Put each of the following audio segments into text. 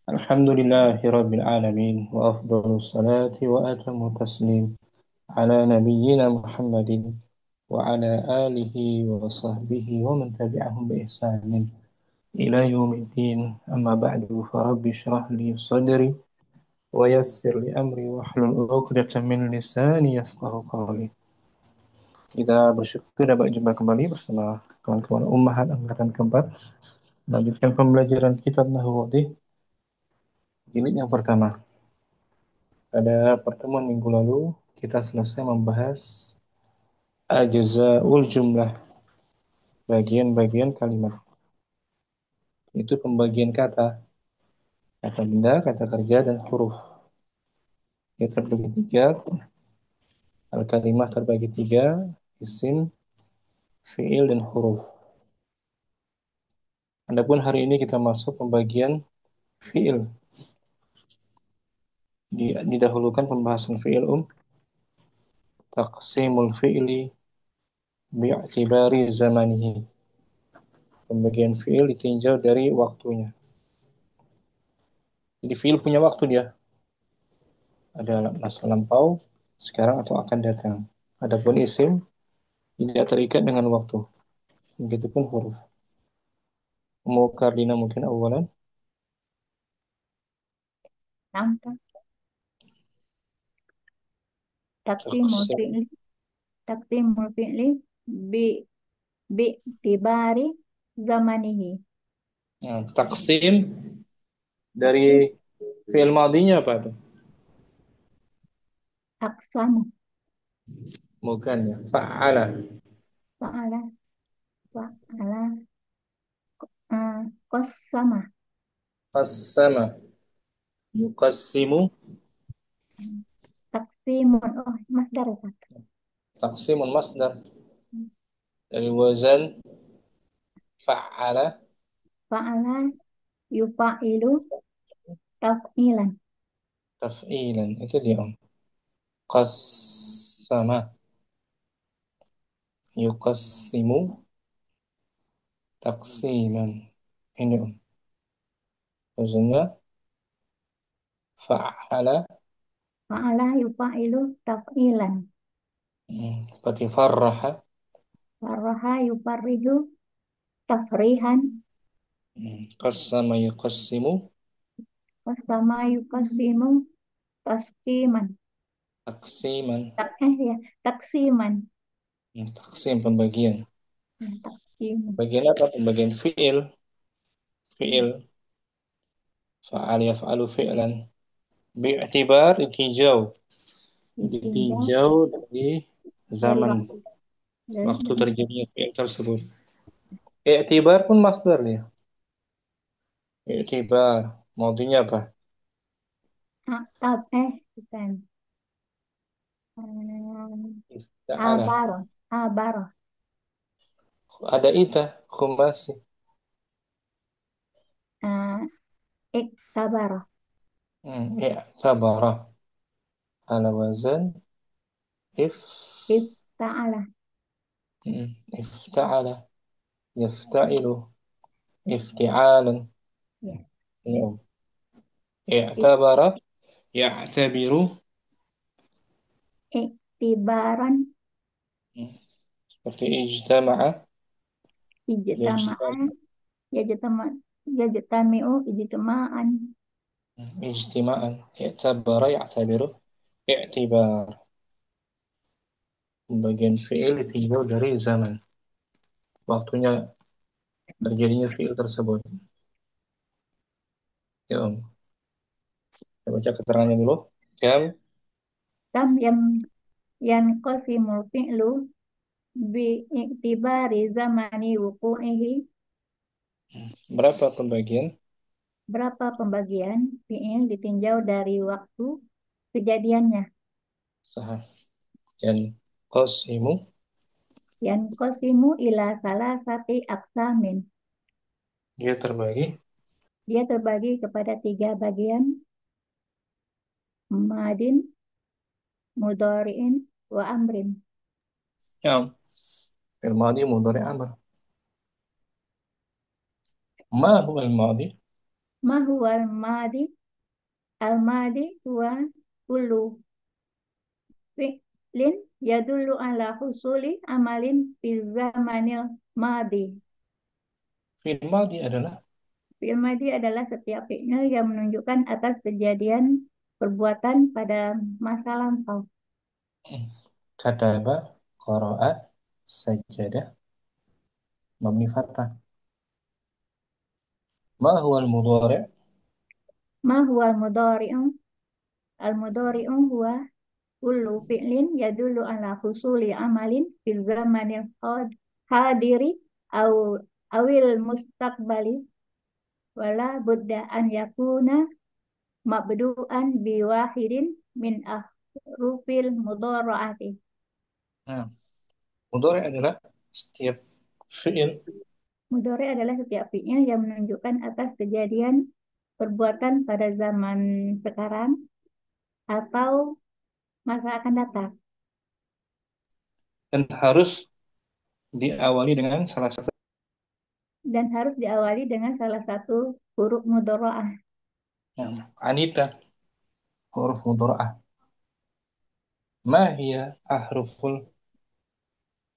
الحمد لله رب العالمين وأفضل الصلاة وأتم التسليم على نبينا محمد وعلى آله وصحبه ومن تبعهم بإحسان إلى يوم الدين. أما بعد فرب اشرح لي صدري ويسر لي أمري واحلل عقدة من لساني يفقه قولي. Kita bersyukur dapat jumpa kembali bersama kawan-kawan Ummahat angkatan keempat, melanjutkan pembelajaran kitab Nahwu jilid yang pertama. Pada pertemuan minggu lalu, kita selesai membahas ajza'ul jumlah, bagian-bagian kalimat. Itu pembagian kata benda, kata kerja, dan huruf. Dia terbagi tiga, al-kalimah terbagi tiga, isim, fi'il, dan huruf. Adapun hari ini kita masuk pembagian fi'il. Didahulukan pembahasan fi'il taqsimul fi'li bi'tibari zamanihi. Pembagian fi'il ditinjau dari waktunya. Jadi fi'il punya waktu dia. Ada masa lampau, sekarang atau akan datang. Adapun isim tidak terikat dengan waktu. Begitupun huruf. Mukardina mungkin awalan. Nampak takdimul Taqsim. fi'li takdimul fi'li bi bi tibari zamanihi. Nah, taksim dari fi'il madinya apa tuh? Aksamu Bukan ya. Fa'ala. fa'ala fa'ala qassama Qassama. Yuqassimu. taksimun masdar Pak. Taksimun masdar. Dari wazan fa'ala. Fa'ala yufa'ilu taf'ilan. Taf'ilan. Itu dia. Qassama. Yuqassimu. Taksiman. Ini wazannya fa'ala. Fa'ala yufa'ilu taf'ilan. Seperti farraha. Farraha yufarriju tafrihan. Qassama yuqassimu. Qassama yuqassimu taskiman. Taksiman. Ya, taksiman. Taksim pembagian. Taksiman. Bagian apa? Pembagian fi'il. Fi'il. Fa'al yaf'alu fi'lan. Bi'tibar ditinjau. Ditinjau Ditinjau dari dari zaman. waktu. Dari Waktu terjadinya fi'il tersebut. I'tibar pun masdar ya. I'tibar. Maudinya apa? bukan. Hmm, Ta'ala. Abaro. Ada ita. Khumasi. Ah, Iktabaro. I'tabara. Ala wazan. If. Ifta'ala. Ifta'ala. Yafta'ilu. Ifti'alan. Ya. Ya. Ik- I'tabara. Ya'tabiru. Iktibaran. Seperti ijtama'a. Ijtama'a. Yajtama'. Yajtama. Yajtami'u. Ijtama'an. Ijtima'an. I'tabara ya'tabiru. I'tibar. Bagian fi'il ditinjau dari zaman. Waktunya terjadinya fi'il tersebut. Ya, Om. Kita baca keterangannya dulu. Jam. Tam yang qasimul fi'lu bi iktibari zamani wuku'ihi. Berapa pembagian? Berapa pembagian fi'il ditinjau dari waktu kejadiannya. Sahah. Dan qasimu. Yang qasimu ila salasati aksamin. Dia terbagi. Dia terbagi kepada tiga bagian. Madin, mudhari'in, wa amrin. Ya. Fi'il madi mudhari' amr. Ma huwa al-madi? Ma huwal madi? Al madi huwa kullu fi'lin yadullu ala husuli amalin fi zamanil madi. Fi'il madhi adalah Fi'il madi adalah setiap fi'il yang menunjukkan atas kejadian perbuatan pada masa lampau. kataba, qara'a, sajada, mabni fathah. Ma huwa al-mudhari'? Ma huwa al-mudhari'u? Al-mudhari'u huwa kullu fi'lin yadullu ala husuli amalin fi zamanil hadiri au awil mustaqbali wala budda an yakuna mabdu'an bi wahidin min ahrufil mudhara'ati. Nah, mudhari' adalah setiap fi'il Mudhari adalah setiap fi'il yang menunjukkan atas kejadian perbuatan pada zaman sekarang atau masa akan datang dan harus diawali dengan salah satu. dan harus diawali dengan salah satu huruf mudhara'ah. Nah, Anita, huruf mudhara'ah. Ma hiya ahruful?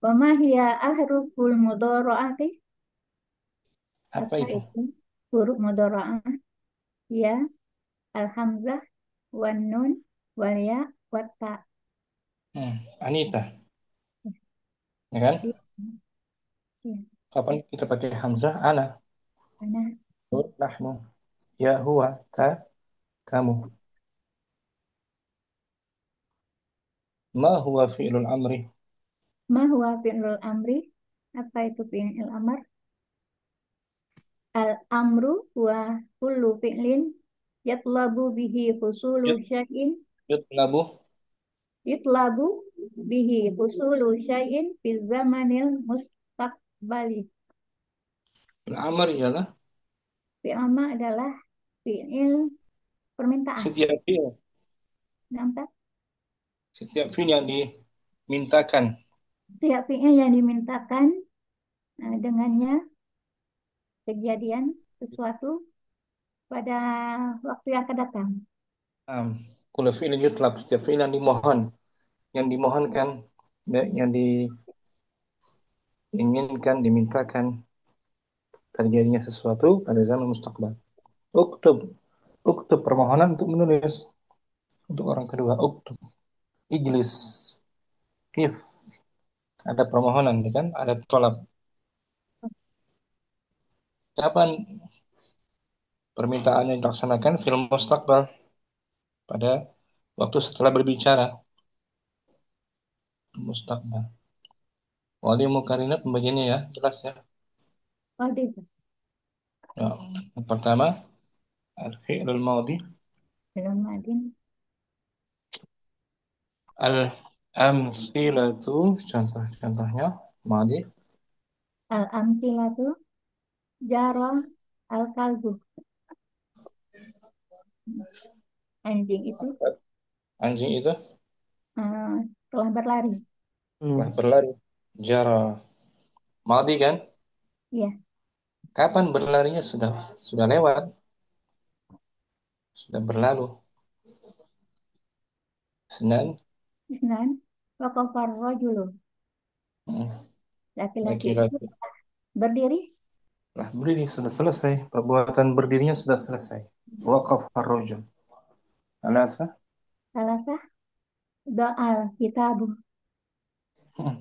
Wa ma hiya ahruful mudhara'ati? Apa Apa itu? itu huruf mudhara'ah? Ya, al-hamzah, wan nun, wal ya, wat ta. Anita, ya kan? Di- Ya, Kapan kita pakai hamzah? Ana, ana. nahnu, ya huwa, ta, kamu. Ma huwa fi'lul amri? Ma huwa fi'lul amri? Apa itu fi'il amr? Al-amru wa kullu fi'lin yatlabu bihi husulu Yut, syai'in yutlabu. yutlabu bihi husulu syai'in fi zamanil mustaqbali. Al-amr ialah Fi'il amr adalah fi'il permintaan. setiap fi'il. Nampak? Setiap fi'il yang dimintakan. Setiap fi'il yang dimintakan dengannya kejadian sesuatu pada waktu yang akan datang. Kullu fi'lin yutlab, setiap fi'il yang dimohon, yang dimohonkan, yang diinginkan, dimintakan terjadinya sesuatu pada zaman mustaqbal. Uktub, uktub permohonan untuk menulis untuk orang kedua. Uktub, ijlis, if ada permohonan, ya kan? Ada tolak. Kapan permintaan yang dilaksanakan? Film mustaqbal, pada waktu setelah berbicara. Mustaqbal. Wali mukarinat pembagiannya ya, jelas ya. Oh, itu. Ya, yang pertama al-fi'lul madhi, Belum madin. al-amthilatu, contoh-contohnya madhi. Al-amthilatu jara al-kalbu. Anjing itu Anjing itu eh, telah berlari. telah berlari. Jara. Madhi kan? Ya, Kapan berlarinya? Sudah lewat, sudah berlalu. Senan, isnan waqafar rajulu. hmm, Laki-laki itu laki-laki berdiri. telah berdiri, sudah selesai. Perbuatan berdirinya sudah selesai. Waqaf ar-rajul. Alasa, Salasah doal kitabu. hmm,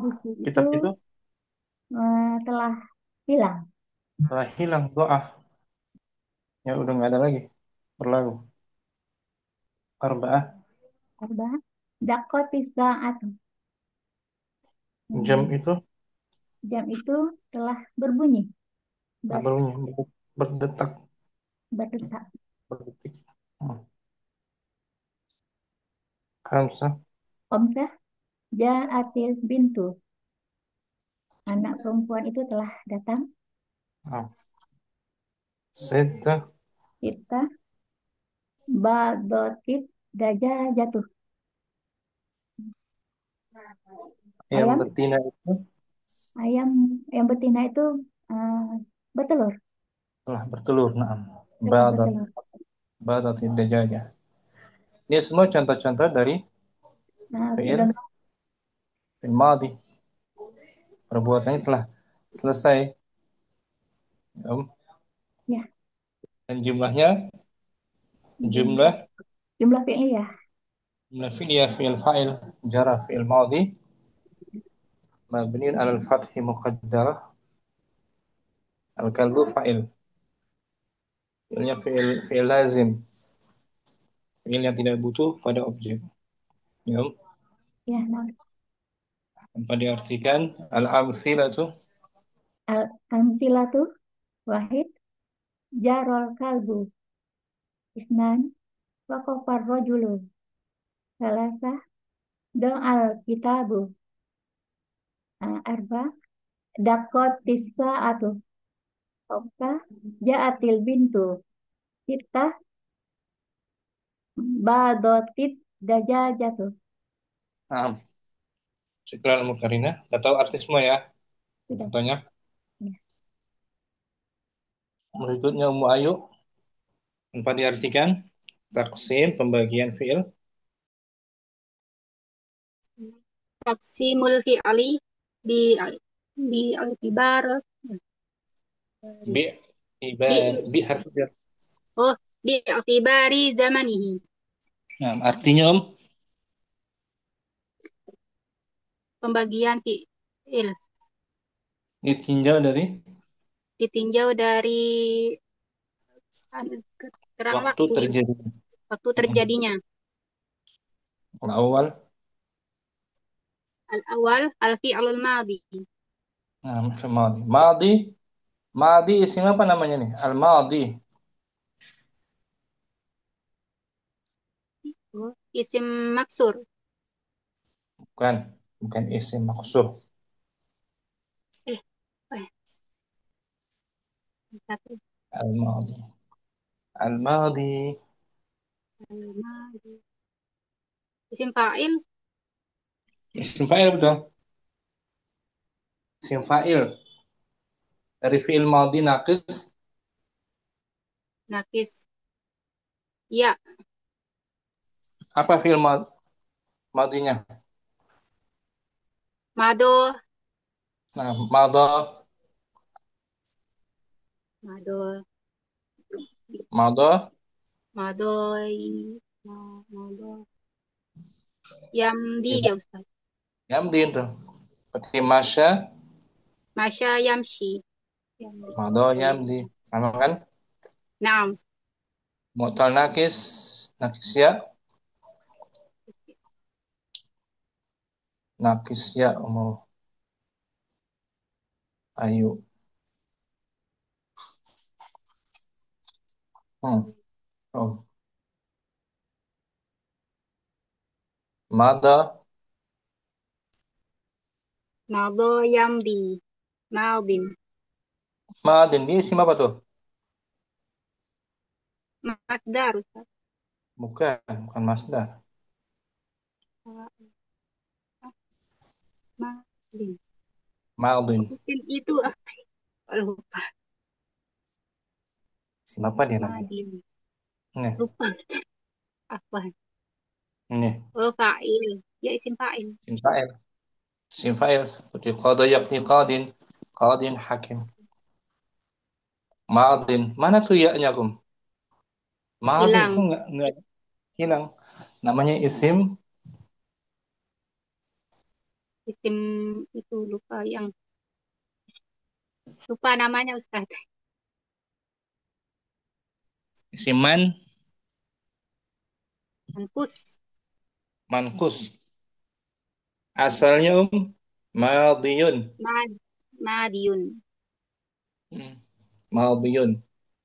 Buku itu kitab itu telah hilang. telah hilang doa. Ya udah nggak ada lagi. Berlalu. Arba'ah, Arba dakotis saat. jam Hmm, itu jam itu telah berbunyi, telah ber, berbunyi, berdetak, berdetak. berdetik. Hmm. Khamsah, Omsah ja'atil bintu. Anak perempuan itu telah datang. ah, Sittah, Kita badotit daja jatuh. yang Ayam, betina itu ayam yang betina itu eh, bertelur. telah bertelur. Naam. Betul, badat, betul. badatid dajajah. Ini semua contoh-contoh dari Nah, fi'il fi'il fi'il madhi. Perbuatannya telah selesai. Ya. ya, Dan jumlahnya jumlah jumlah jumlah fi'il ya. jumlah fi'il ya fi'il fa'il jara fi'il madhi mabniun 'alal fathi muqaddarah al-kalbu fa'il. Fi'ilnya fi'il lazim. Fi'il yang tidak butuh pada objek. Ya. Ya, nah, Tanpa diartikan al-amthilatu amsilatu wahid jarol kalbu isnan wakofar rojulu salasa dong al kitabu arba dakot tisa atu okta jaatil bintu kita badotit dajajatu. nah, Syukran Mukarina. Udah tahu arti semua ya Sudah. contohnya. Ya. Berikutnya Ummu Ayu tanpa diartikan taksim pembagian fi'il Taksimul fi'ali bi bi altibar bi bi bi harfi jar. oh bi altibari zamanihi. Nah, artinya Om Pembagian fi'il ditinjau dari ditinjau dari keterangan waktu waktu ya, terjadi. waktu terjadinya. Awal. Al-awal al-fi'lul madhi. Nah, madi. Madi, madi isim apa namanya nih? Al-madi. Oh, isim maksur. Bukan, bukan isim maksur. Eh, eh, satu. Al-madi. Al-madi. Al-madhi. Isim fa'il Isim fa'il betul. Isim fa'il dari fi'il madi naqis nakis ya apa fi'il madinya? mado Nah, mada, mado mada, mado mado yamdi ya, ya Ustaz. yamdi itu. Seperti masya, Masya yamshi. Yamdi. mada, Oh iya. yamdi. Sama kan? Naam. Mu'tal nakis, nakis ya, nakis ya, Ummu Ayu. Oh. Mada, Mado yamdi. Maldin. madin. Ini isim apa tuh? Masdar Ustaz. Bukan masdar. Maldin. Madin. Isim itu apa? Lupa. Isim apa dia namanya? Madin. Nih, Lupa. Apa? ini. Oh fa'il. Ya isim fa'il. Isim fa'il. Isim fa'il. Seperti qada yakni qadin. Qadin hakim. Madin. Mana tuh ya-nya, Kum? Madin. Kok Hilang. nggak hilang? Namanya isim Isim itu lupa yang lupa namanya Ustaz. isim Mankus. mankus. Asalnya madiyun. Mad. Madiun. Hmm, madiyun.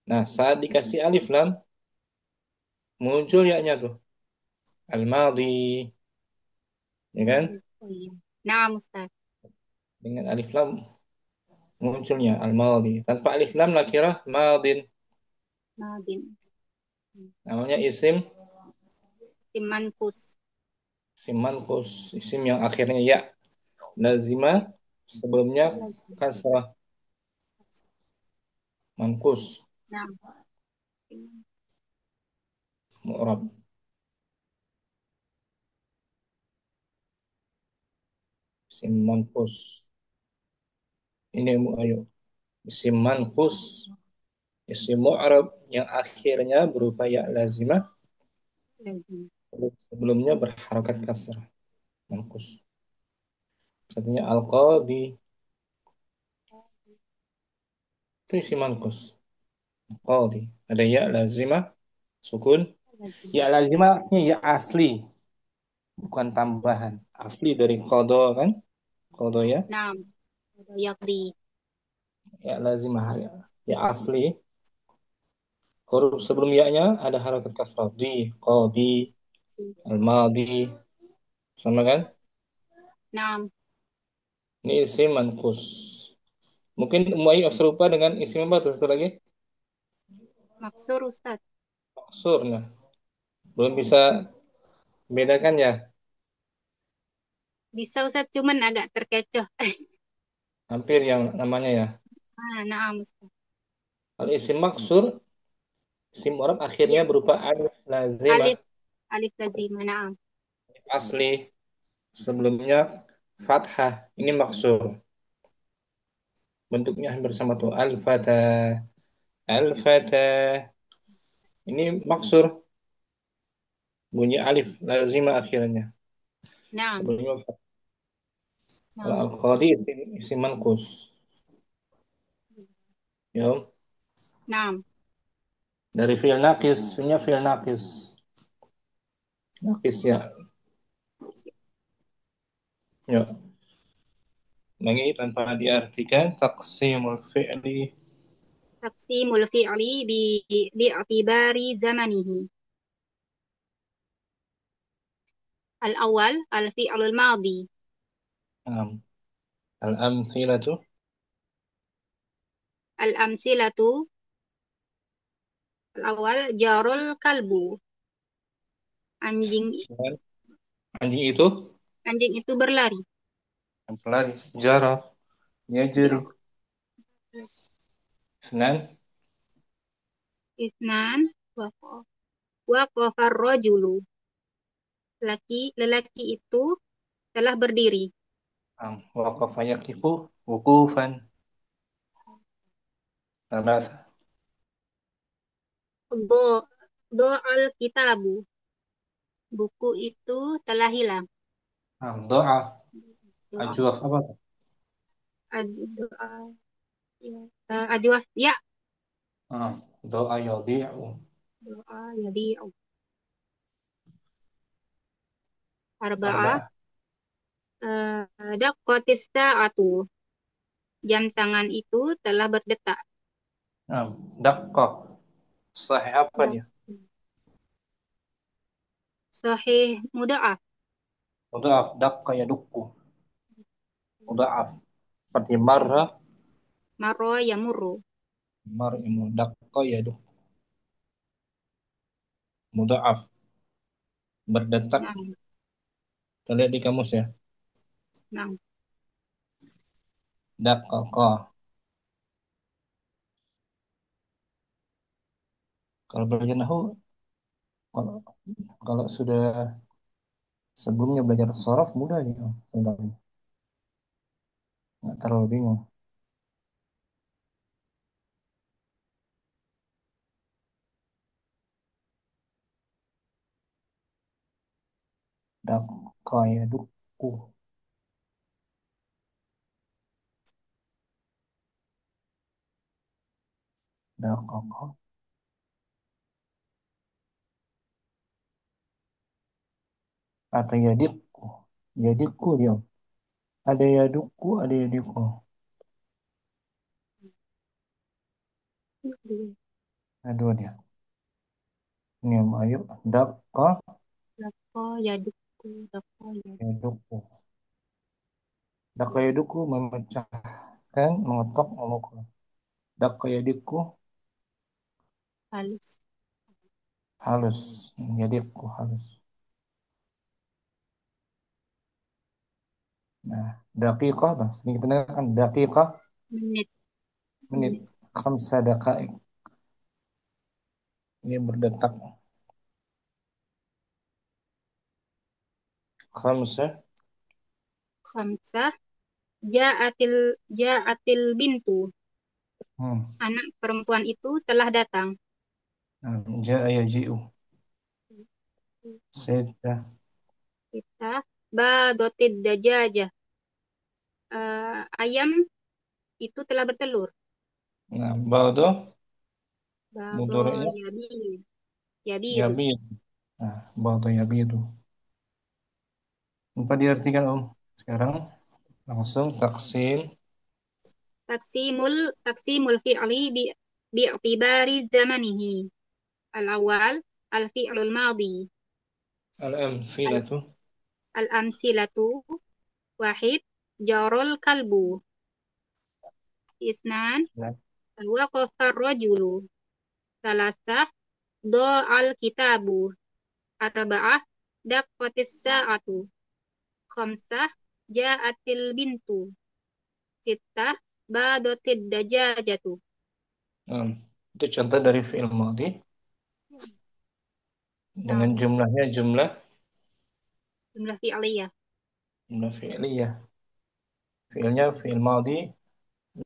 Nah, saat dikasih alif lam, muncul ya-nya tuh. Al-madi, ya kan? Oh iya. Nah Ustaz. Dengan alif lam munculnya al-madi. Tanpa alif lam nakirah madin. Madin. Namanya isim Isim mankus. isim manqus, isim yang akhirnya ya. Lazima sebelumnya kasrah manqus. Nah. mu'rab. Isim manqus. Ini ayo. Isim manqus, isim mu'rab yang akhirnya berupa ya lazimah, Lazim. sebelumnya berharokat kasrah. Manqus. Satunya al-qadi, itu isim manqus. Qadi. Ada ya lazimah, sukun. Lazim. Ya lazimah artinya ya asli, bukan tambahan. Asli dari qada kan? Qada ya. Naam. Yaqdi. Ya lazimah ya, ya asli. Huruf sebelum ya-nya ada harakat kasrah. Di, qadi, al-madi. Sama kan? Naam. Ini isim manqus. Mungkin Umay serupa dengan isim apa tuh? Satu lagi? Maksur Ustaz. Maksur. Nah, belum bisa bedakan ya. Bisa Ustaz, cuman agak terkecoh. Hampir yang namanya ya. Naam Ustaz. Kalau isim maksur, isim orang akhirnya Iya. berupa alif lazimah. Alif. Alif lazim. Naam. Asli. Sebelumnya fathah. Ini maksur. Bentuknya hampir sama tuh. Al-fata. Al-fata. Ini maksur. Bunyi alif lazimah akhirnya. Naam. Sebelumnya fathah. Kalau Naam. al-qadi isim manqus. Ya. Naam. Dari fi'il naqis. Fi'ilnya fi'il naqis. Naqis ya. Ya. Lagi tanpa diartikan taqsimul fi'li. Taqsimul fi'li bi'atibari zamanihi. Al-awwal al-fi'lul madhi. Al-amthilatu. Al-amsilatu al-awwal jarul kalbu. Anjing Anjing itu anjing itu berlari. yang pelari. Jara. Yajri. Ja. Senan. Isnan waqafar rajulu. Lelaki itu telah berdiri. Waqafa yaqifu. Wukufan. Salah. Do do'al kitabu. Buku itu telah hilang. Doa. Doa. Ajwaf apa tuh? Doa. Ya. Adwas. Ya. Doa yadi'u. Doa jadi arba'ah. Arba'ah. Daqqatis sa'atu. Jam tangan itu telah berdetak. Daqqah. Sahih apa dia? Sahih muda'af. Mudhaf. Daqqa yadukku. Mudhaf. Seperti marra. Marra yamurru. Mar'imu. Daqqa yadukku. Mudhaf. Berdetak. Nah, Kita lihat di kamus ya. nah. Daqqaqa. Kalau belajar nahu, kalau, kalau sudah sebelumnya belajar sorof mudah nih sebenarnya. Nggak terlalu bingung. Daqqa yadukku. Daqqaqa. Atau yadikku. Yadikku dia. Ada yadukku, ada yadikku. Ada dua dia. Ini yang ayo. Daqqa Daqqa yadukku. Daqqa yadukku. yadukku. Daqqa yadukku memecahkan, mengetok, memukul. Daqqa yadikku Halus. halus. Yadikku halus. Nah, daqiqah, bang. Sini kita dengarkan. Daqiqah, Menit. menit. Menit. Khamsa daqaik. Dia berdetak. Khamsah. Khamsah, ja'atil bintu. Hmm. Anak perempuan itu telah datang. Ja'a yaji'u. Sittah. Kita badotid dajajah. Ayam itu telah bertelur. Nah, ba'da Bado mudhari'nya yabidu. yabid. Nah, ba'da yabidu. Apa diartikan Om? Sekarang langsung taksim. Taksimul fi'li bi'tibari zamanihi. Al-awwal al-fi'lul madhi. Al-amthilatu. Al-amsilatu wahid jarol kalbu. Isnan Ya. waqafar rajulu. Salasah do'al kitabu. Arba'ah daqqatis sa'atu. Khamsah ja'atil bintu. Sittah badotid dajajatu. Nah, itu contoh dari fi'il madhi dengan Nah, jumlahnya jumlah fi'liyah. jumlah fi'liyah. Fi'ilnya fi'il madhi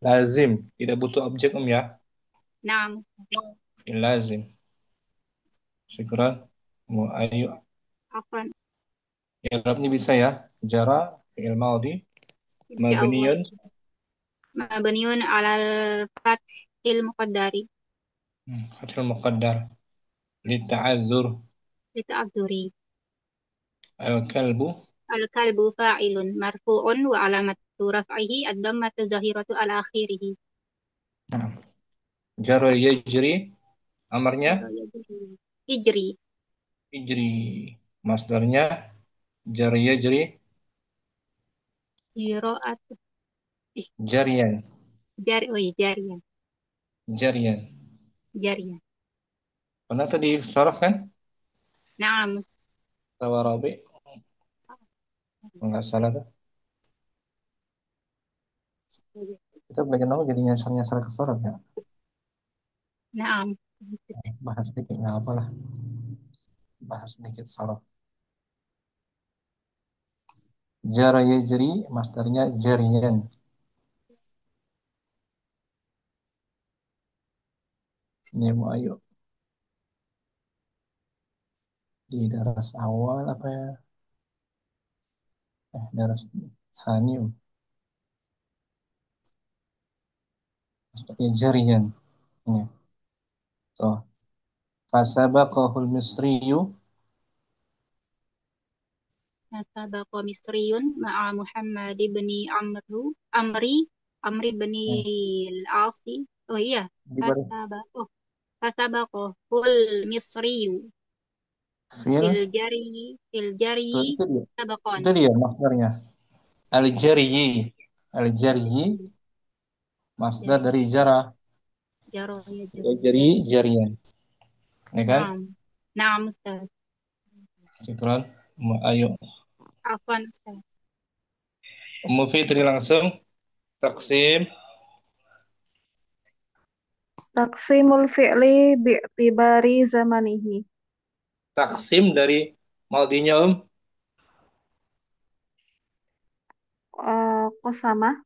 lazim, tidak butuh objek ya. Nah, Fi'il lazim. Syukran. Mau ayo. afwan. I'rabnya bisa ya. Jara fi'il madhi Insyaallah. mabniun Mabniun alal fathil muqaddari. fathul muqaddar lita'adzur Lita'adzuri. al-kalbu Al-kalbu fa'ilun marfu'un wa alamatu raf'ihi ad-dammatu zahiratu ala akhirih. nah, jara yajri amarnya Jara yajri. Ijri. ijri masdarnya jara yajri Jiro'at. Eh, jarian oh iya, jarian. jarian Jarian. pernah tadi sorof kan Naam. tawarabi enggak salah tuh kita belajar nama jadi nyasar-nyasar ke sorof ya Naam. bahas sedikit nggak apa lah bahas sedikit sorof jara yajri masdarnya jarian ini mau ayo di daras awal apa ya daras sanium seperti jarian ini tuh fasabaqahul misriyu Nasabaqa Misriyun ma'a Muhammad ibn Amri bin nah, al-Asi. Oh iya, di baris Fasabaqa hul Misriyu fil fil jari tuh, sabaqan. itu dia masdarnya al jariyi al jariyi masdar Jari, dari jara jaro ya jari jari. jarian ya kan Naam. Naam Ustaz. syukran ayo Afwan Ustaz. Ummu Fitri langsung taksim Taqsimul fi'li bi'tibari zamanihi. taksim dari maudinya Qasama,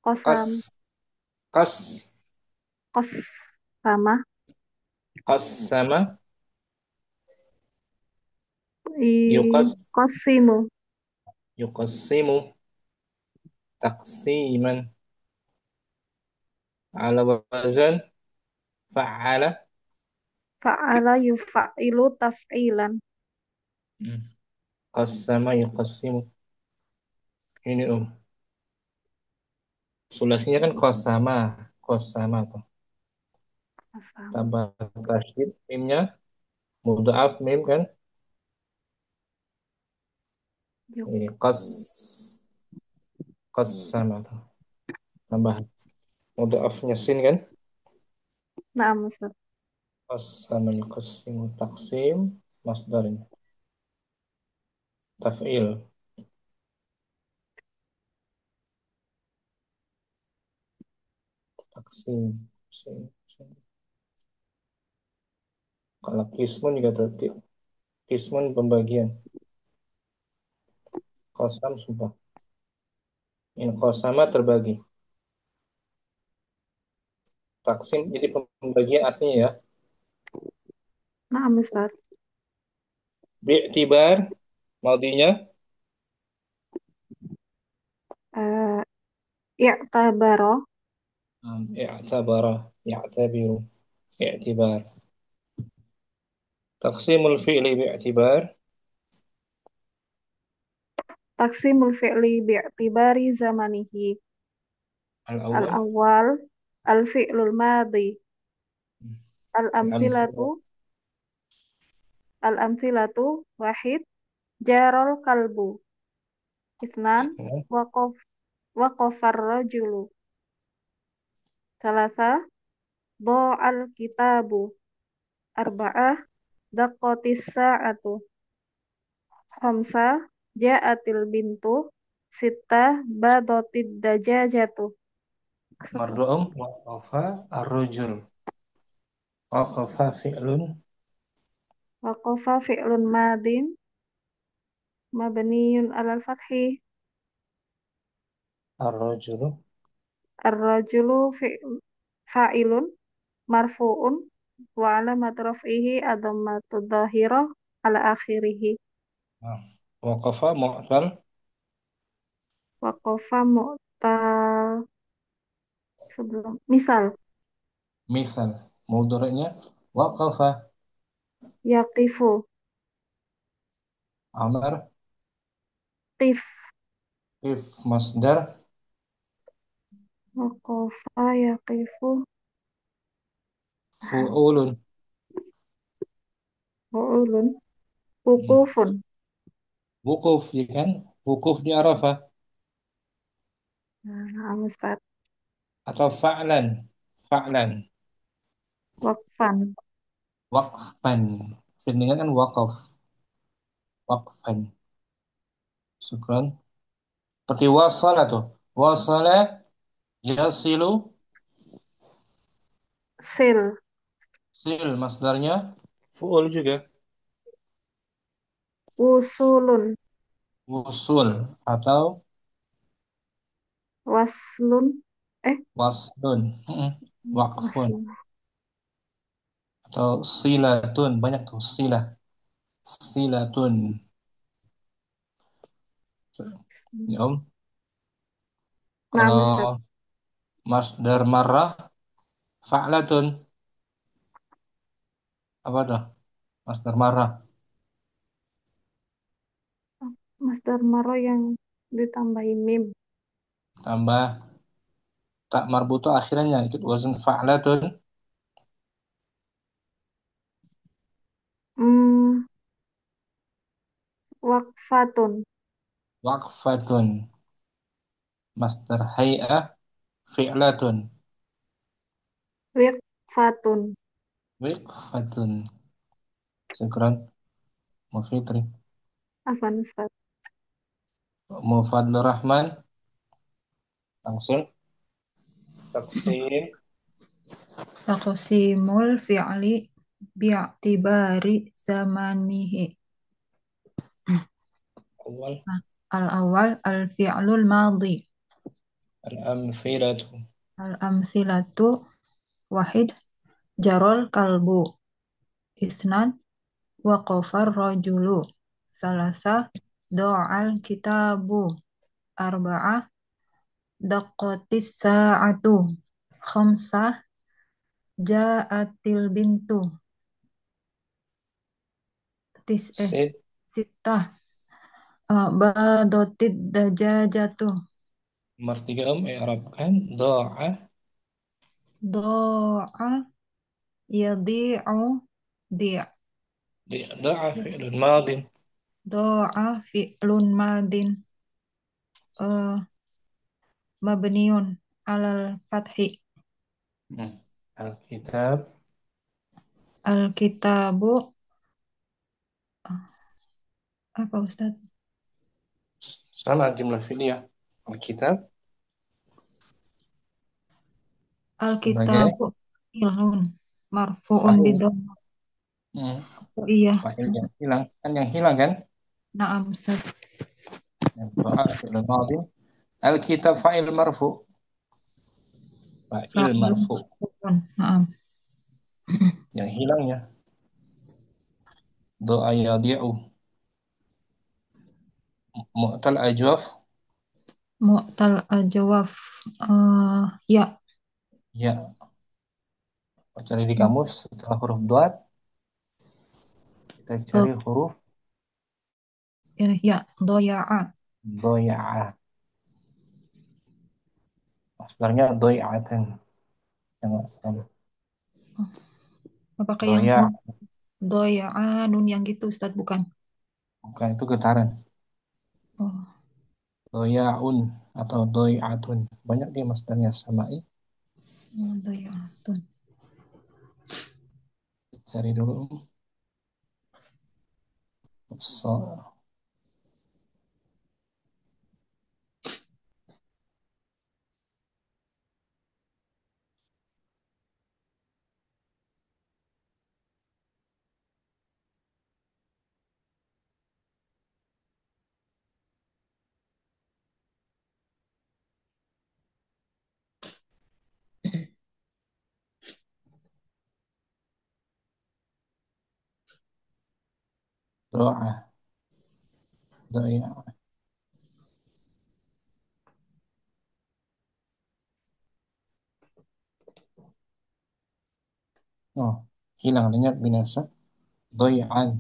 kas qasam, kas qasama, kas sama i, yukas qasimu, yukasimu taksiman ala wazan fa'ala fa'ala yufa'ilu taf'ilan. qasama yuqasimu ini sulasinya kan qasama tuh Qasama, tambah tasydid mimnya mudhaaf mim kan yuk, ini qasama tuh tambah mudhaafnya sin kan na'am Ustaz. qasama yuqasimu taksim masdarnya taf'il taksim taksim. Kalau qismun juga tertib. Qismun pembagian. Qasam sumpah. In qasama terbagi. Taksim jadi pembagian artinya ya. Naam Ustaz. Bi'tibar maudinya Eh, i'tabaro, i'tabara, ya'tabiru, i'tibar. Taqsimul fi'li bi'tibar taksimul fi'li bi'tibari zamanihi. al-awwal Al-awwal, al-fi'lul madhi. al-amsilah Al-amthilatu, al-amthilatu, wahid, jarol kalbu. Isnan, waqaf, waqafar rajulu. Salasa, do'al kitabu. Arba'ah, daqqatis sa'atu. Khamsa, ja'atil bintu. Sittah, badotid dajajatu. mardu'um waqafa ar-rajul. Waqafa fi'lun Waqafa fi'lun madin. Mabniyun alal fathi. ar-rajulu Ar-rajulu fa'ilun marfu'un wa alamat raf'ihi adhammatu dhahirah ala akhirih. waqafa mu'tal Waqafa mu'tal sebelum misal misal mudhari'nya waqafa yaqifu amar qif if masdar waqafa yaqifu fu'ulun wa'ulun Hmm. wukufun Wukuf ya kan wukuf di Arafah nah Ustaz atau fa'lan fa'lan waqfan waqfan sedangkan kan waqaf waqfan syukran seperti wasala tuh wasala yasilu sil sil masdarnya fu'ul juga usulun wusul atau waslun eh waslun waqfun waslun atau silatun banyak tuh silah silatun ya Om nah kalau Ustaz masdar marrah fa'latun apa tuh masdar marrah masdar maro yang ditambahi mim tambah tak marbuto akhirnya ikut wazn fa'latun hmm, waqfatun waqfatun masdar hay'ah fi'latun wiqfatun wiqfatun syukran mufitri afan Ustaz mufadlur rahman langsung taksim Taqsimul fi'li bi'tibari zamanihi. awal Al-awwal al-fi'lul madhi. al-amthilatu Al-amsilatu wahid jarol kalbu. Isnan waqafar rajulu. Salasa do'al kitabu. Arba'ah daqqatis sa'atu. Khamsah ja'atil bintu. Tis sit sitah badotid dajajatu. nomor tiga i'rabkan doa Do'a yadi'u di' doa fi'lun madin do'a fi'lun madin mabniun alal fathi. Alkitab Al-kitabu apa Ustaz? sama jumlah fi'liyah Alkitab sebagai Al-kitabu ilun marfu'un fa'il bidon Hmm, Oh iya. fa'il yang hilang. Kan yang hilang kan? Naam Ustaz. Yang doa fi'il madhi. Al-kitab fa'il marfu. Fa'il Fa'il marfu. marfu'un. Naam. Yang hilangnya doa yadi'u. Mu'tal ajwaf. Mu'tal ajwaf. Ya. Ya, cari di kamus setelah huruf dot kita Do, cari huruf ya. Doya'a. doya'ah. Sebenarnya doya'atan yang nggak salah. Apakah yang Doya doya'a nun yang gitu Ustaz bukan? bukan itu getaran. Oh, Doya'un atau doy'atun. Banyak dia masdarnya sama'i. doya'atun. Cari dulu. So, doa, doya. Oh, hilang lenyap binasa. Doy'an.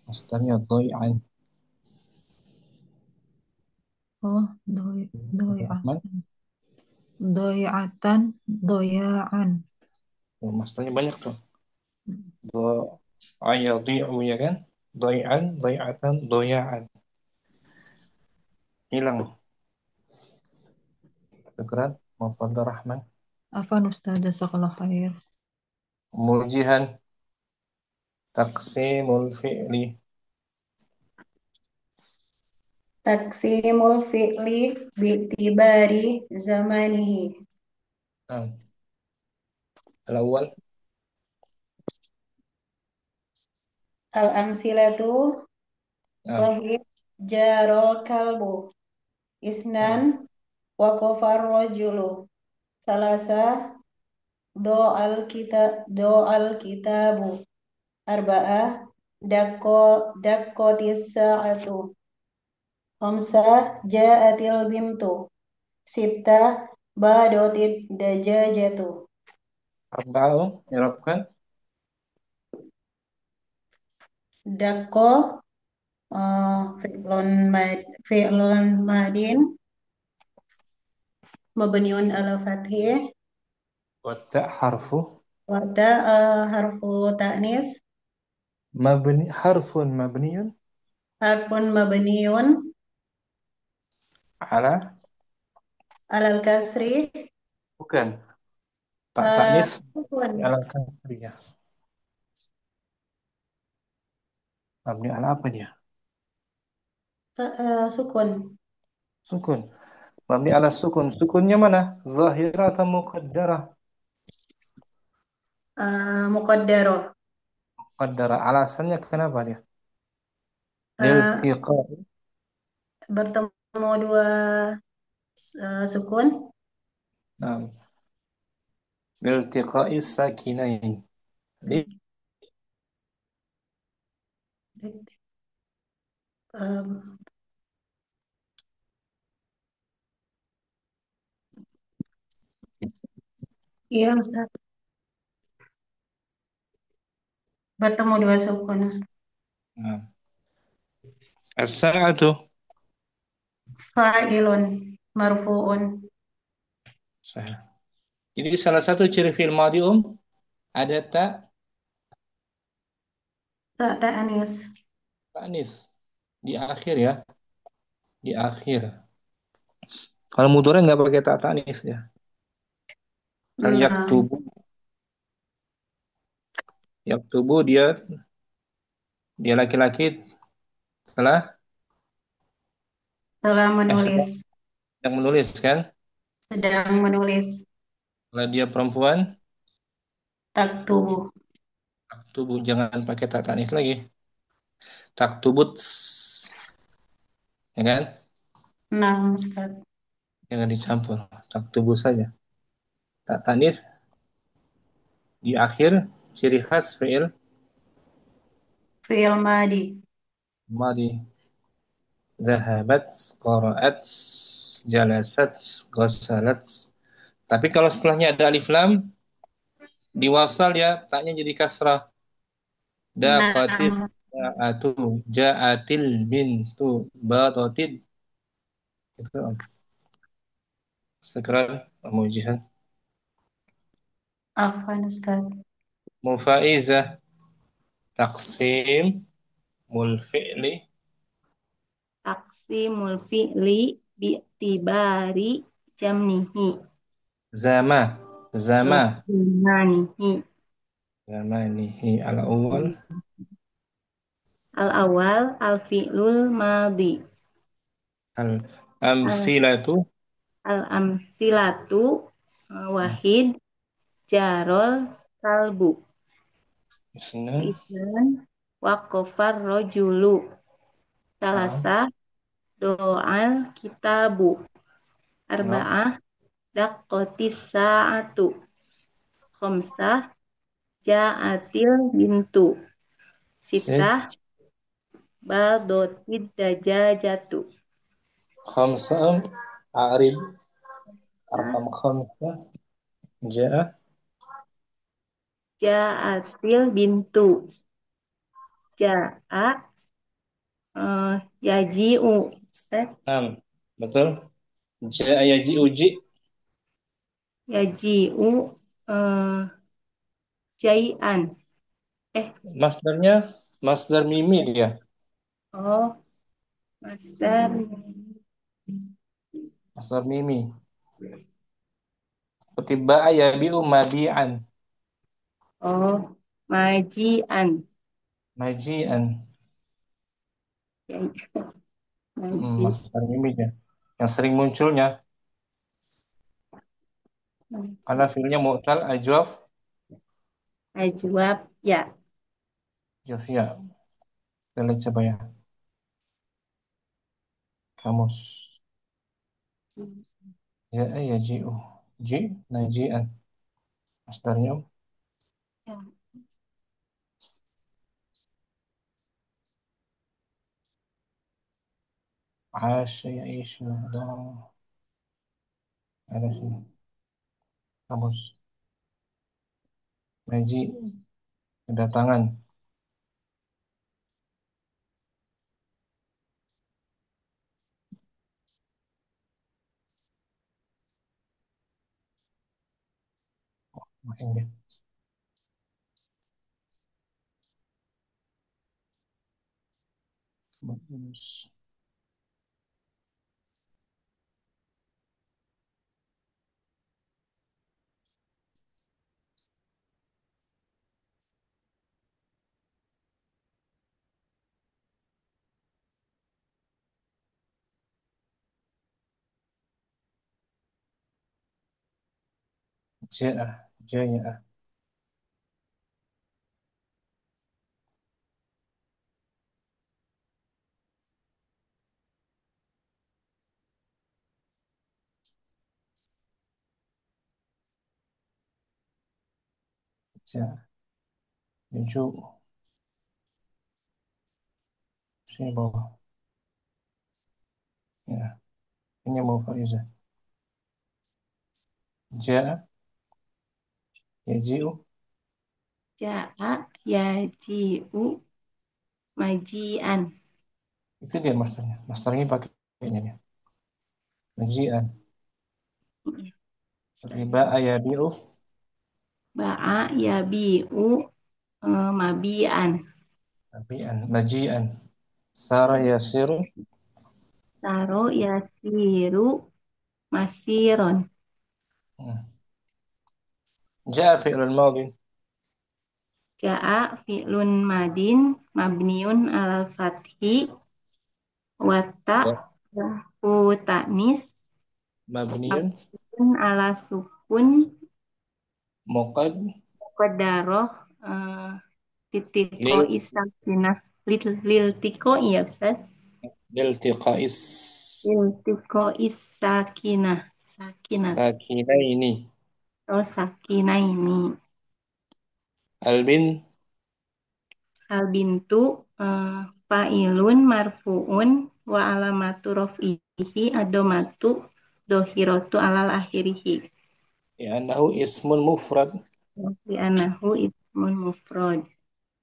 Masdarnya doy'an. Oh, Rahman. doya'atan, doya'an. Oh, masdarnya banyak tuh. Do'ayadi'u ya kan? Doy'an, doy'atan, doya'an. Hilang. Kegeran. Mufaddal Rahman. Afan Ustaz, jazakallah khair. Murjihan. Taqsimul fi'li. Taksimul fi'li bi'tibari zamanihi. Nah, al-awwal. Al-amsilatu Nah, wahid jarol kalbu. Isnan nah. waqafar rajulu. Salasa do al kitabu. Arba'ah dakkotis sa'atu. Khamsa ja'atil bintu. Sita badotid dajajatu. Arba'ah, irabkan. Dakko fi'lun madin mabniun ala fathih Wata harfu. warda harfu ta'nis Mabni, harfun mabniun. harfun mabniun Ala. alal kasri Bukan. Tak taknis. sukun Dialalkan dia. Mabni ala apa dia? sukun Sukun. Mabni ala sukun. Sukunnya mana? Zahirah atau muqaddarah? muqaddaroh Muqaddarah. Alasannya kenapa dia? uh, Liltiqa. bertemu dua sukun Nah, liltiqa'i sakinain. um, iya Ustaz bertemu dua sukun Ustaz. Nah, as-sa'atu. Fa'ilun marfu'un Sah. Jadi salah satu ciri fi'il madhi ada tak ta'anis tanis di akhir ya, di akhir. Kalau mudhari nggak pakai tak tanis ya. Kalau nah yaktubu dia dia laki-laki telah telah sedang, menulis sedang menulis kan. sedang menulis Kalau dia perempuan taktubu Taktubu jangan pakai tak tanis lagi. Taktubuts, ya kan? Nah, Ustaz. Jangan dicampur. Taktubu saja. Tak tanis di akhir ciri khas fi'il Fi'il madi. madi. Zahabat, qara'at, jalasat, ghasalat. Tapi kalau setelahnya ada alif lam, diwasal ya, taknya jadi kasrah. Daqatil Nah, ja'atu, ja'atil bintu, batotid. Itu segera mujihan. afwan Ustaz. Mufaizah, taqsim, mulfi'li, Taqsimul fi'li bi'tibari jamnihi zama, wa zama, zamanihi. zamanihi al-awwal, Al-awwal al-fi'lul madhi. Al- al-amthilatu, Al-amthilatu wahid jarol kalbu. isnan, Isnan waqafar rojulu. naam, Salasa do'al kitabu. naam, Arba'ah daqqotis sa'atu. Khamsah ja'atil bintu. sin, Sittah badotid dajajatu. khamsah, a'rib, Nah, arkam khamsah, ja'a, ja'atil bintu. Ja'a yaji'u. Ustaz. naam, betul, ja'a yaji'u ji, Yaji'u jai'an. Eh, masdarnya, masdar mimi dia, oh, Master. masdar mimi, seperti ba'a yabi'u mabi'an, Oh, maji'an. maji'an, Maji. masdar mimi dia, yang sering munculnya, karena fiilnya mu'tal, ajwaf, Ajwab ya. ya, kita lihat coba ya, kamus. Ja'a yaji'u. Ji, naji'an. Masdarnya Ya. asya ya'ishu. Ada sini. Kamus. Naji, kedatangan. Makin deh. Bagus. Ja'a, ja'a. Ja'a. Yaju. Sini bawah. Ya. Ini mau faizah. Ja'a, yaji'u. Ja'a yaji'u maji'an. Itu dia masdarnya. Masdarnya pakai ini dia. Naji'an. Ba'a yabi'u. Ba'a yabi'u mabi'an. Nabi'an. Naji'an. Sara yasiru. Taro yasiru masiron. Hmm. Ja'a fi'lul madin. Ja'a fi'lun madin mabniun alal fathi wata Ya. ta'nis Mabniun. mabniun ala sukun Muqad. muqaddaroh Titiko lil isakinah. Lil tiko iya Ustaz. liltiqais Lil tiko isakinah. Sakinah. sakinaini. Oh, sakinah ini. Albin Hal bintu fa'ilun marfu'un wa alamatu raf'ihi adomatu dohiratu alal akhirihi. ya annahu ismun mufrad. Di anahu ismun mufrad.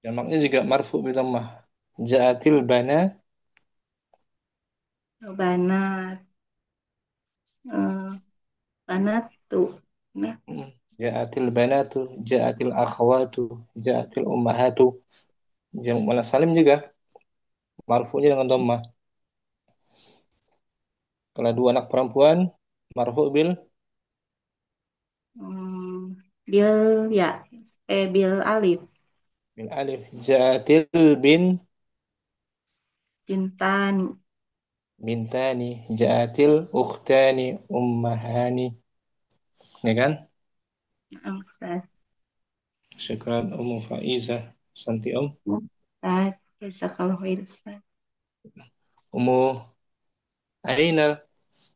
Jamaknya juga marfu bi dhammah. Ja'atil bana Banat. eh, banatu. Nah, ja'atil banatu, ja'atil akhwatu, ja'atil ummahatu. Jamak muannas salim juga marfu'nya dengan dhammah. Kalau dua anak perempuan marfu bil ya. Bil alif. bil alif. Ja'atil Bintani. bintani, ja'atil ukhtani ummahani. Ya kan? Nah, Ustaz. Syukran Ummu Faizah. Santi Ustaz. Jazakallahu khair, Ustaz. Ummu Ainal.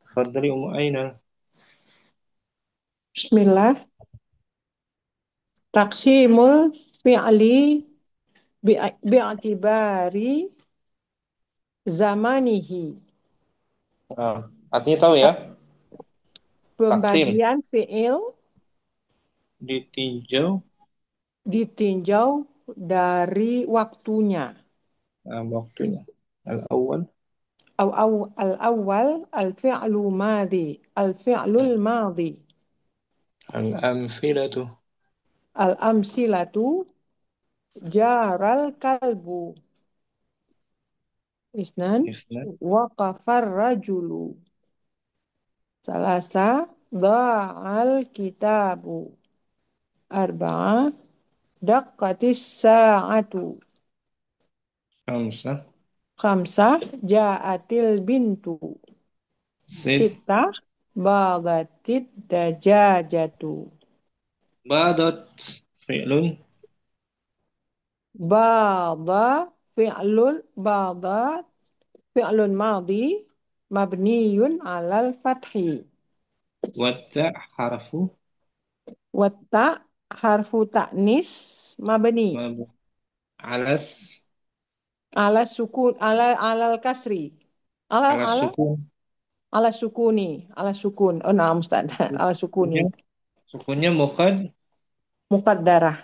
Tafadhali Ummu Ainal. Bismillah. Taksimul fi'li bi'atibari zamanihi. Artinya tahu ya? Taksim Pembagian fi'il ditinjau ditinjau dari waktunya. waktunya. Al-awwal Al-awwal al-fi'lu madhi. Al-fi'lul madhi. al-amthilatu Al-amsilatu jaral kalbu. Isnan isna waqafar rajulu. Salasa da'al kitabu. Arba'ah daqqatis sa'atu. khamsa Khamsah ja'atil bintu. sid Sittah bagatit dajajatu. badat fi'lun Bada badat fi'lun madhi mabniyun alal fathi. watta harfu Watta harfu ta'nis mabni. mab- alas Ala sukun alal kasri. Ala alas ala sukun ala sukuni. Ala sukun. Oh, nah, Ustaz. Ala sukuni. sukunnya sukunnya Muqaddarah.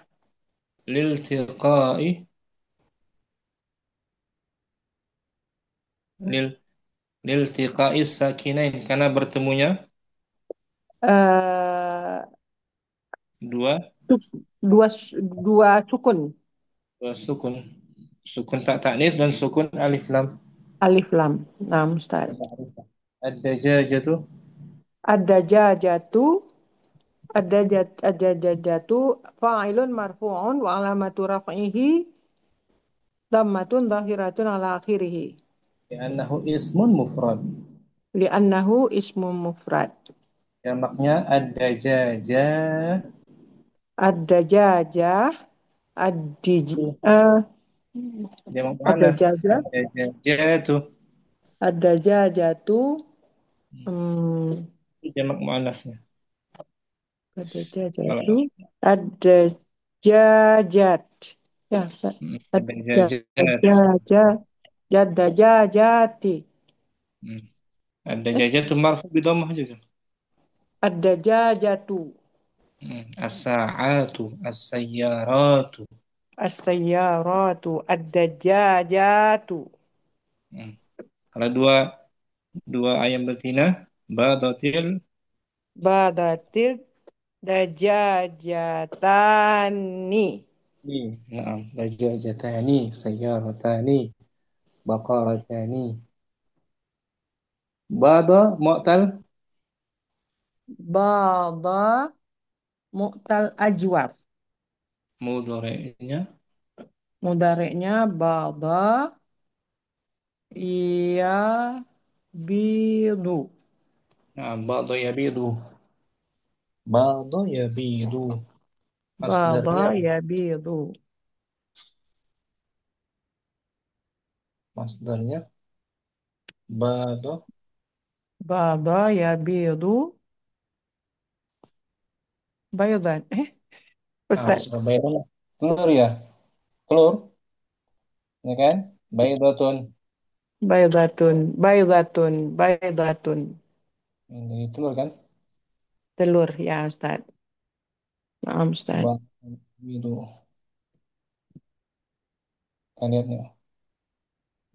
liltiqai lil liltiqai sakinain karena bertemunya Eh dua dua dua sukun. dua sukun, sukun tak taknis dan sukun alif lam. Alif lam. Nah, Ustaz. Ad-dajajatu Ad-dajajatu ad-dajajatu fa'ilun marfu'un wa alamatu raf'ihi dhammatun dhahiratun ala akhirih li'annahu ismun mufrad. li'annahu ismun mufrad. Jamaknya ad-dajajah Ad-dajajah ad-dij jamak muannas ad-dajajah ad-dajajatu ad-dajajatu hmm, jamak muannasnya. ad-dajajatu Kalau ad-dajajat. Ya, Ustaz. ad-dajajat Ad-dajajati. ad-dajajatu marfu bi dhammah juga. Ad-dajajatu. As-sa'atu as-sayyaratu. As-sayyaratu. Ad-dajajatu. Kalau dua dua ayam betina badatil Badatil dajajatani. na'am dajajatani sayyaratani baqaratani. Bada mu'tal Bada mu'tal ajwar. mudhari'nya Mudareknya bada iya bidu. na'am bada yabidu. Bada yabidu. Bada Masdarnya ya bidu. Masdarnya bado. Bada yabidu baydan. Ustaz. Bayron. Telur ya? Telur, ya kan? Baydatun. Baydatun. Jadi telur kan? Telur ya Ustaz. Naam Ustaz. Itu. Kita lihat nih.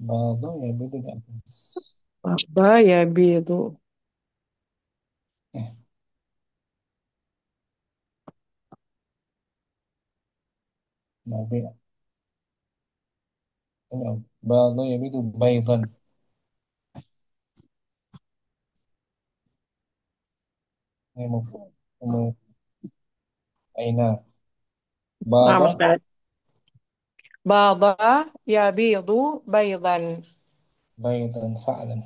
Bado ya bidu di atas. Bada yabidu. Eh, Nabi. Ini bado ya bidu baydan. Ini mau aina. Naam Bado Ustaz. Bada yabidu baydan. baydan fa'lan.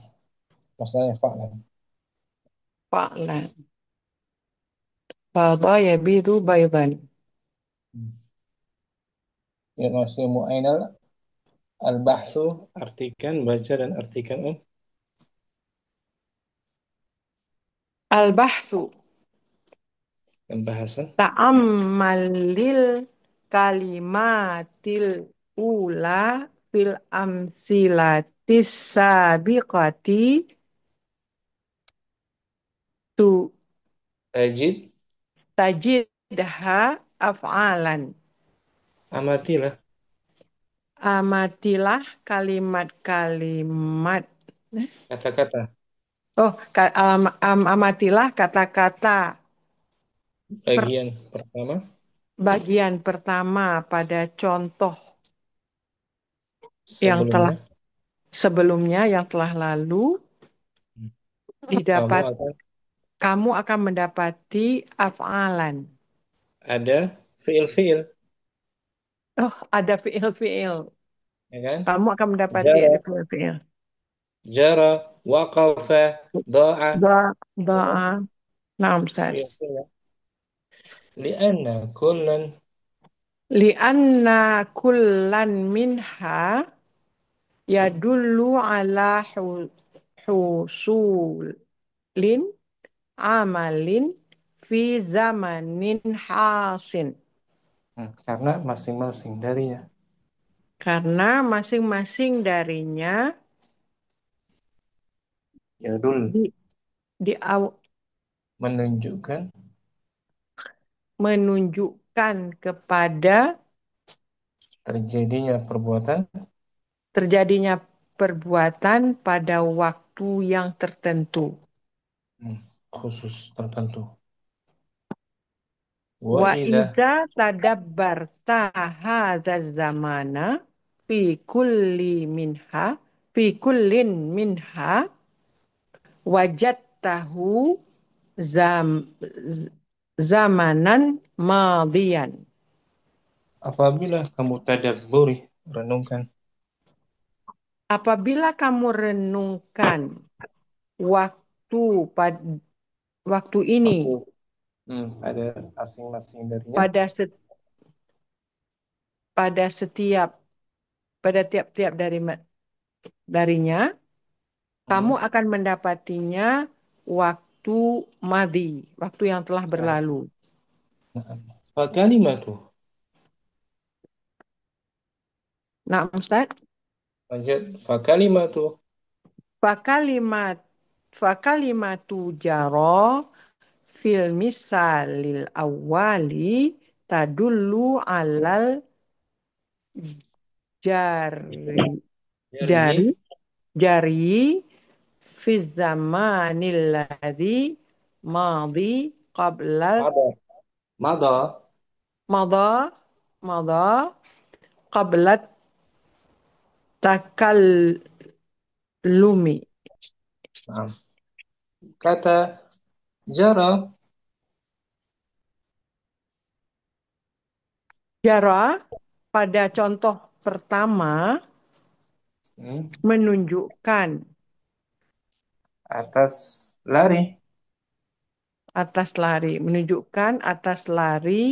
Masdarnya fa'lan. Fa'lan. Bada yabidu baydan. Hmm. Ya masih mu'ainal al-bahsu, artikan, baca dan artikan Al-bahthu. pembahasan. Ta'ammalil kalimatil ula fil amsilatis sabiqati tu Tajid, tajidha af'alan. amatilah Amatilah kalimat-kalimat. kata-kata Amatilah kata-kata bagian pertama bagian pertama pada contoh yang telah sebelumnya. sebelumnya yang telah lalu Kamu didapat akan kamu akan mendapati af'alan. ada fiil-fiil, Oh, ada fiil-fiil. ya kan? Kamu akan mendapati Jara, ada fiil-fiil. jara, waqafa, doa, Doa. Nah, Ustaz. fiil-fiil. Lianna kullan Lianna kullan minha yadullu ala husulin amalin fi zamanin hasin. karena masing-masing darinya Karena masing-masing darinya yadul di, di menunjukkan menunjukkan kepada terjadinya perbuatan pada waktu yang tertentu. khusus tertentu. Wa Idza iza tadabbarta hadza zamana fi kullin minha wajadtahu zam, zamanan madiyan. apabila kamu tadabburi, renungkan Apabila kamu renungkan waktu waktu ini waktu ada masing-masing darinya. pada pada setiap pada tiap-tiap darinya, kamu akan mendapatinya waktu madi, waktu yang telah berlalu. Fakalimatu. Nah, Ustaz, Lanjut. Fakalimatu. Fakalimatu jaro fil misalil awali tadullu alal jari Jari. jari jari fi zamanil ladzi madi qabla Mada. Mada. mada mada qabla takallumi. Nah, kata jara Jara pada contoh pertama menunjukkan atas lari. menunjukkan atas lari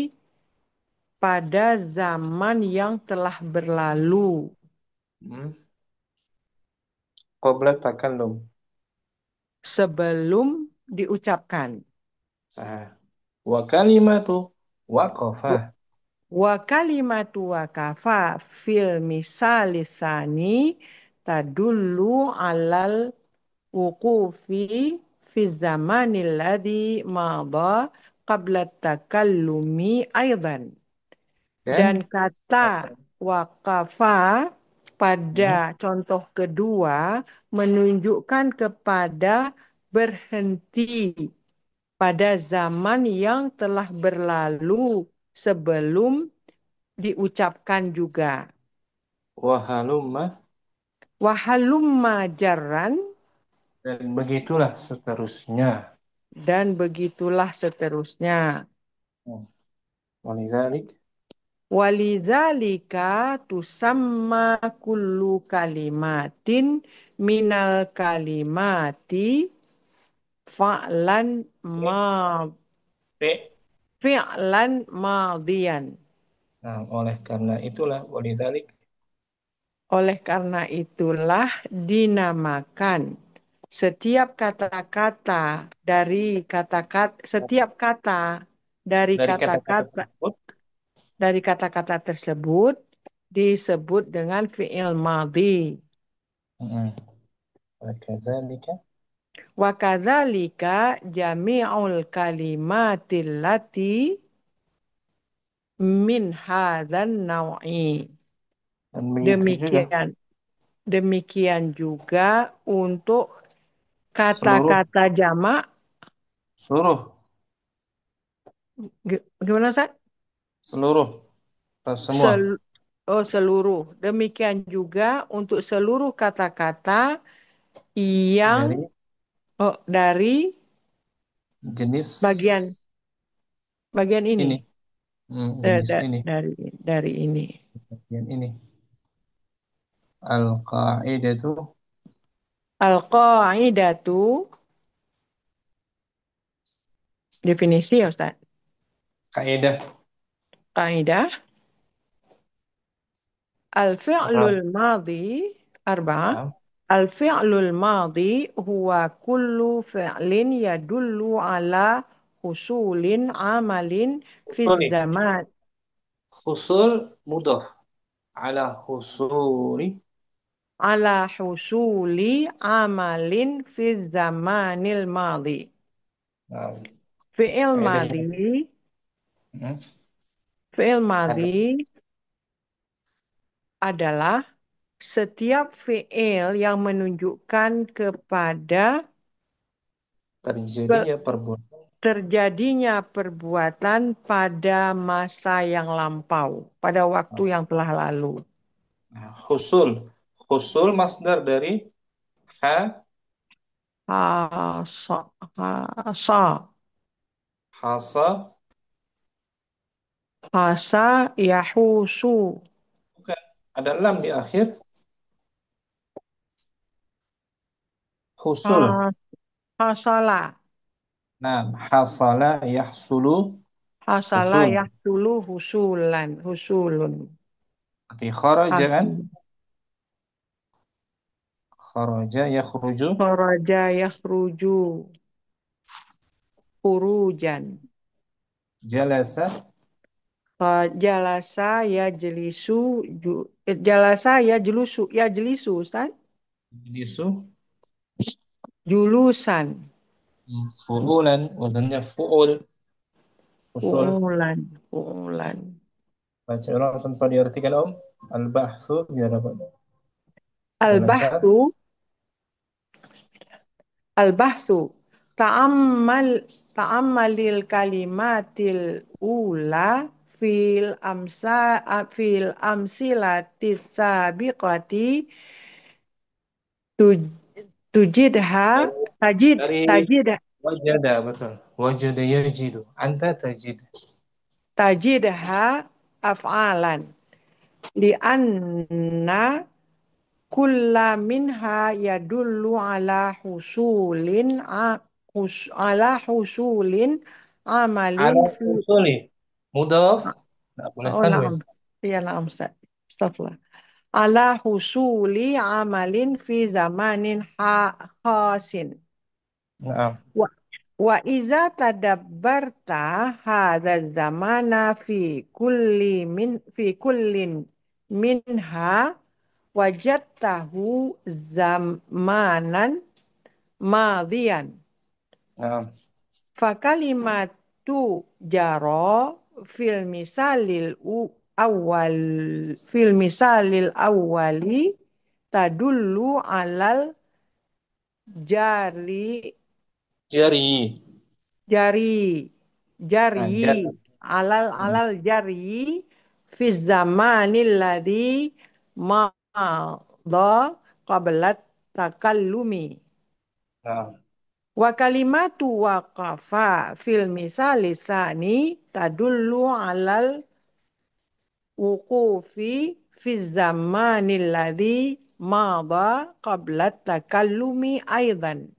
pada zaman yang telah berlalu. qabla takallum. sebelum diucapkan. Nah, wa kalimatu waqafa. Wa kalimatu wakafa fil misalisani tadullu alal wuqufi fi zamanil ladzi madha qabla takallumi aidan. Dan Dan kata wakafa pada hmm, contoh kedua menunjukkan kepada berhenti pada zaman yang telah berlalu sebelum diucapkan juga. wa halumma, Wahalumma jarran, dan begitulah seterusnya. dan begitulah seterusnya. Hmm. Walizalik, Walidzalika tusamma kullu kalimatin minal kalimati fa'lan ma fi. fi'lan madiyan. Nah, oleh karena itulah walizalik Oleh karena itulah dinamakan setiap kata-kata setiap kata dari kata-kata tersebut dari kata-kata tersebut disebut dengan fi'il madhi. hmm, wa kadzalika Wa kadzalika jami'ul kalimatil lati min hadzal naw'i. dan begitu juga Demikian juga untuk seluruh kata-kata jamak. seluruh Gimana, Ustaz? seluruh semua Seluruh. Demikian juga untuk seluruh kata-kata yang dari dari jenis bagian ini. ini. Jenis ini, Dari ini. bagian ini. Al-qa'idatu Al-qa'idatu, definisi ya, Ustaz. kaidah Kaidah. Al-fi'lul madhi arba'ah. Nah, Al-fi'lul madhi huwa kullu fi'lin yadullu ala husulin amalin fi husuli zaman. husul mudhaf ala husuli. Ala husuli amalin fi zamanil madhi. Nah, Fi'il kaidahnya madhi, hmm, fi'il ada madhi adalah setiap fi'il yang menunjukkan kepada terjadinya perbuatan. terjadinya perbuatan pada masa yang lampau, pada waktu yang telah lalu. Nah, husul masdar dari ha Hasa, hasa, hasa, hasa yahusu, bukan, ada lam di akhir. Husul, hasala, nah, hasala yahsulu hasala husul. yahsulu husulan, husulun. Berarti kharaja kan, Hasil. kharaja yakhruju, Kharaja yakhruju, khurujan. jalasa Jalasa yajlisu, jalasa yajlisu, Ustaz. yajlisu. Julusan, Fu'ulan, wazannya fu'ul, usul. fu'ulan, fu'ulan. Baca ulang tanpa diartikan om. Al-bahsu biar dapat lancar. Al-bahthu, al-bahthu. Ta'ammalil kalimatil ula fil amsilatis sabiqati tuj, tujidha Dari, tajid dari tajid wajada, betul. Wajada yajidu. Anta tajid. tajidha af'alan li'anna kulla minha yadullu ala husulin amalin Ala fi usuli. Mudaf. Nggak boleh oh tanwin. na'am ya na'am Ustaz. Astagfirullah. ala husuli amalin fi zamanin khasin. نعم Wa iza tadabbarta hadha zamana fi kullin minha wajadtahu zamanan madiyan. نعم Fakalimatu jaro awal fil misalil awwali tadullu alal jari جري jari جرى alal jari fi zamanil ladzi madha qabla takallumi. نعم Wa kalimatu waqafa fil misali sani tadullu alal wuqufi fi zamanil ladzi madha qabla takallumi aidan.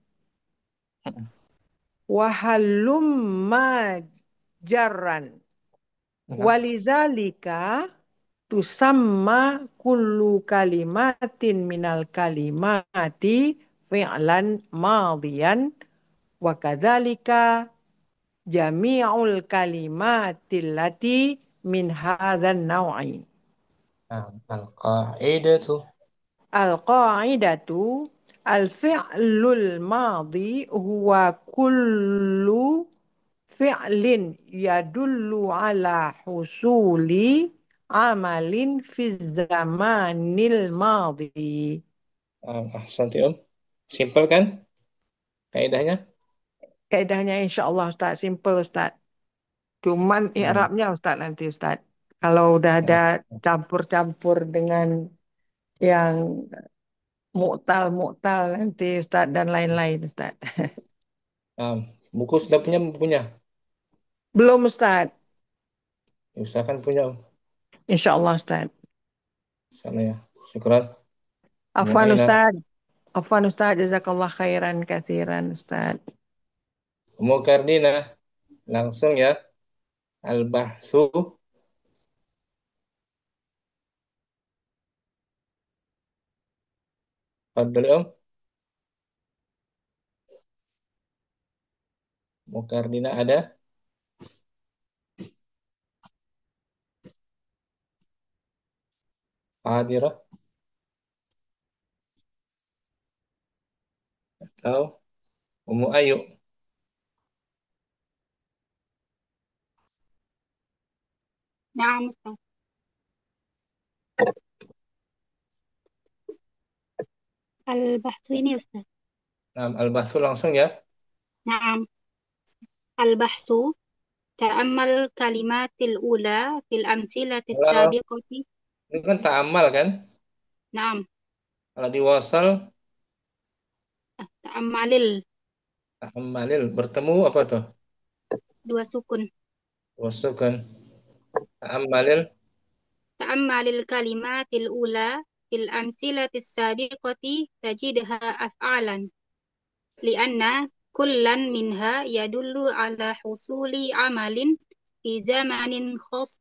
Wa halumma jarran. نعم Walidzalika tusamma kullu kalimatin minal kalimati fi'lan madiyan wa kadzalika jami'ul kalimatil lati min hadzal naw'i. نعم القاعدة Al-qa'idatu al-fi'lul madi huwa kullu fi'lin yadullu ala husuli amalin fi zamanil madi. أحسنت يا أم simple kan kaidahnya Kaidahnya insya Allah Ustaz, simple Ustaz. Cuman i'rabnya Ustaz nanti Ustaz. Kalau udah ada campur-campur dengan yang mu'tal nanti Ustaz dan lain-lain Ustaz. buku sudah punya bukunya Belum Ustaz. usahakan punya Om. Insya Allah Ustaz. Sana ya syukran Afwan Mu'ina Ustaz. Afwan Ustaz. Jazakallah khairan kathiran Ustaz. Kardina langsung ya al-bahsu Fadli Om Kardina ada Hadirah atau Ummu Ayu نعم أستاذ. البحث ini Ustaz. al-bahsu langsung ya نعم. البحث تأمل الكلمات الأولى في الأمثلة kalau السابقة. ini kan ta'amal kan نعم. kalau diwasal تأمل ta'ammalil bertemu apa tuh dua sukun. wasukan ta'ammalil تأمل الكلمات الأولى في الأمثلة السابقة تجدها أفعالا لأن كلا منها يدل على حصول عمل في زمن خاص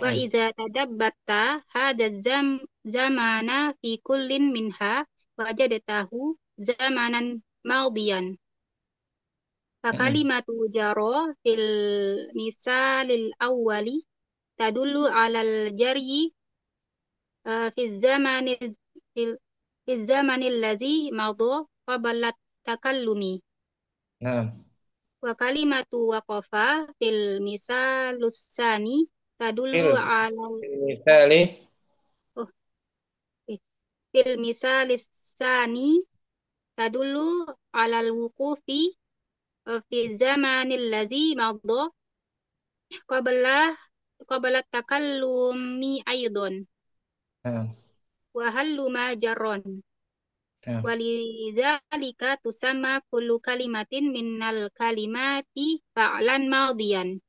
وإذا تدبرت هذا الزمان في كل منها وجدته زمنا ماضيا فكلمة جرى في المثال الأول تدل على الجري في في الزمن الذي مضى قبل التكلم nah وكلمة وقف في المثال الثاني تدل fil على misali في المثال الثاني تدل على الوقوف في الزمن الذي مضى قبل التكلم أيضا nah وهلم جرا nah ولذلك تسمى كل كلمة من الكلمات فعلا ماضيا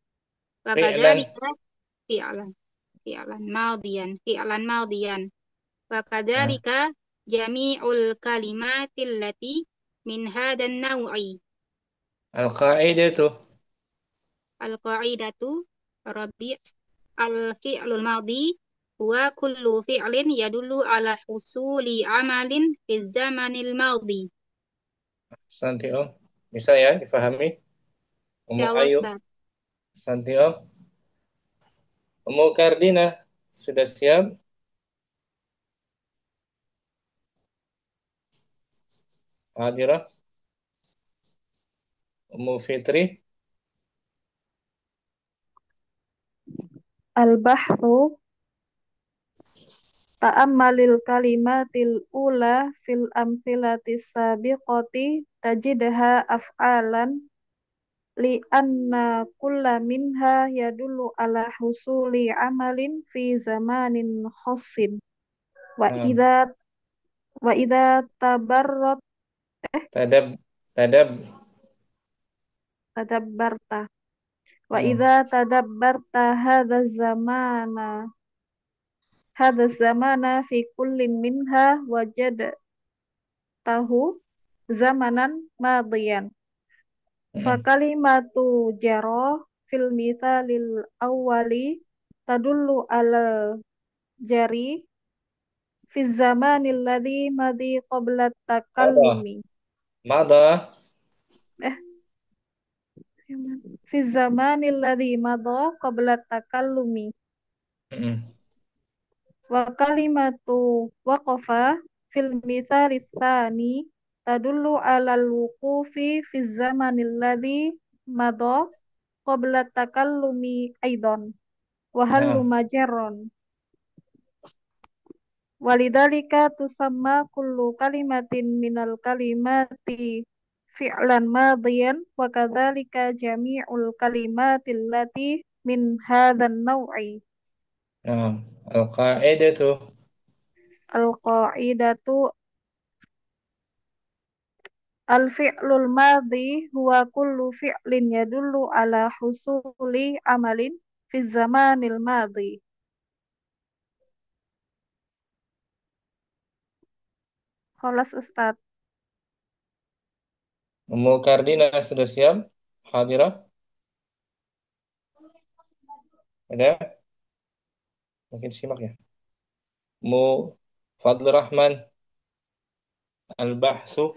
fi'lan وكذلك فعلا ماضيا وكذلك جميع الكلمات التي من هذا النوع. al-qa'idatu القاعدة ربيع الفعل الماضي Wa kullu fi'lin yadullu ala husuli amalin fi zamanil madhi. Santi Om. Bisa ya difahami? Umu Insyaallah Ayu, Ustaz. Santi Om. Umu Kardina, sudah siap? Hadirah. Umu Fitri. Al-bahthu ta'ammalil kalimatil ula fil amsilatis sabiqati tajidha af'alan li anna kulla minha yadullu ala husuli amalin fi zamanin khassin wa Nah, idza wa idza tabarrat tadab, tadab. tadabbarta wa Hmm. idza tadabbarta hadza zamana fi kullin minha wajadtahu zamanan madiyan fa Hmm. kalimatu jaro fil mithalil awwali tadullu ala jari fi zamanil ladzi madi qabla Mada, takallumi mada. eh fi zamanil ladzi mada qabla takallumi Hmm. wa kalimatu waqafa fil mithalis tsani tadullu alal wuqufi fi zamanil ladzi mada qabla takallumi aidan wa hallu Nah, majarron walidhalika tusamma kullu kalimatin minal kalimati fi'lan madiyan wa kadzalika jami'ul kalimatil lati min hadzal naw'i nah. Al-qa'idatu. al-qa'idatu al-fi'lul madhi huwa kullu fi'lin yadullu ala husuli amalin fi zamanil madhi. Kholas Ustaz. Umu Kardina sudah siap? Hadirah? Ada? Mungkin simak ya. Umu Fadlur Rahman. Al-Bahthu.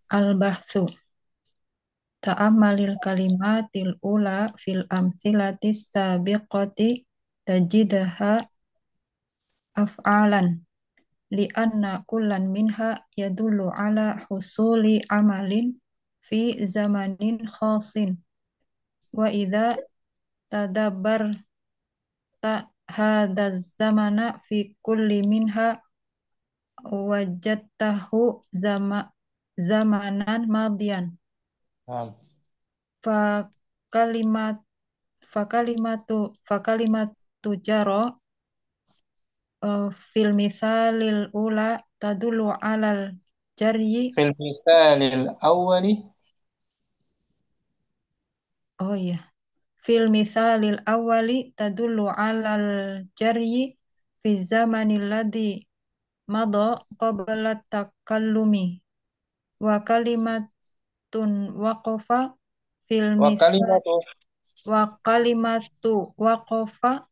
Al-bahthu. Ta'ammalil kalimatil ula fil amsilatis sabiqati tajidaha af'alan li'anna kullan minha yadullu ala husuli amalin fi zamanin khasin wa idza tadabbarta hadha zamana fi kulli minha wajadtahu zamanan madiyan Nah, fa kalimat fa kalimatu jaro fil misalil ula tadulu alal jaryi. fil misalil awwali. Oh iya, fil misalil awwali tadulu alal jaryi fi zamanil ladzi mada qabla takallumi wa kalimatun waqafa fil Wa misal kalimatu. wa kalimatu waqafa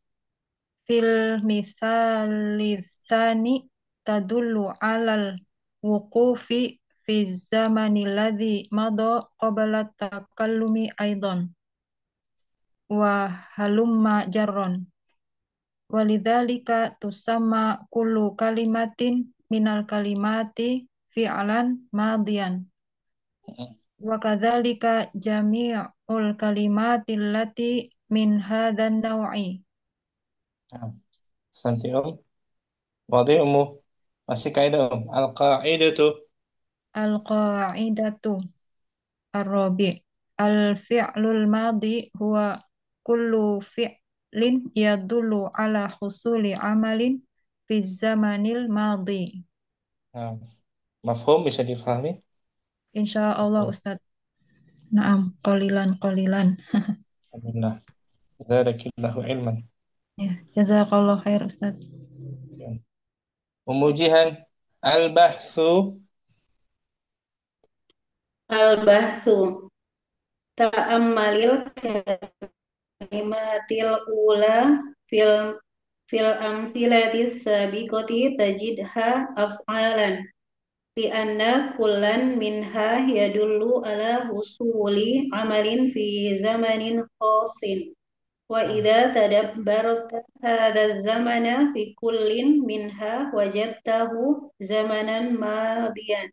fil misali tsani tadullu alal wuqufi fi zamani ladzi mada qabla takallumi aidan wa halumma jarron walidzalika tusamma kullu kalimatin minal kalimati fi'lan madiyan wa kadzalika jami'ul kalimatil lati min hadzal naw'i. Nah, Santi Om. Wadi Umu. Masih kaidah Om. Al-qa'idatu. Al-qa'idatu ar-rabi' al-fi'lul madi huwa kullu fi'lin yadullu ala husuli amalin fi zamanil madi. Nah, mafhum bisa difahami? Insyaallah Ustaz. Naam, qalilan. Alhamdulillah. Jazakallahu ilman. Ya, jazakallah khair Ustaz. Umujihan al-bahthu. Al-bahthu ta'ammalil kalimatil ula fil fil amthilati sabiqati tajidha af'alan li'anna kullan minha yadullu ala husuli amalin fi zamanin khasin wa idza tadabbarta hadha zamana fi kullin minha wajadtahu zamanan madiyan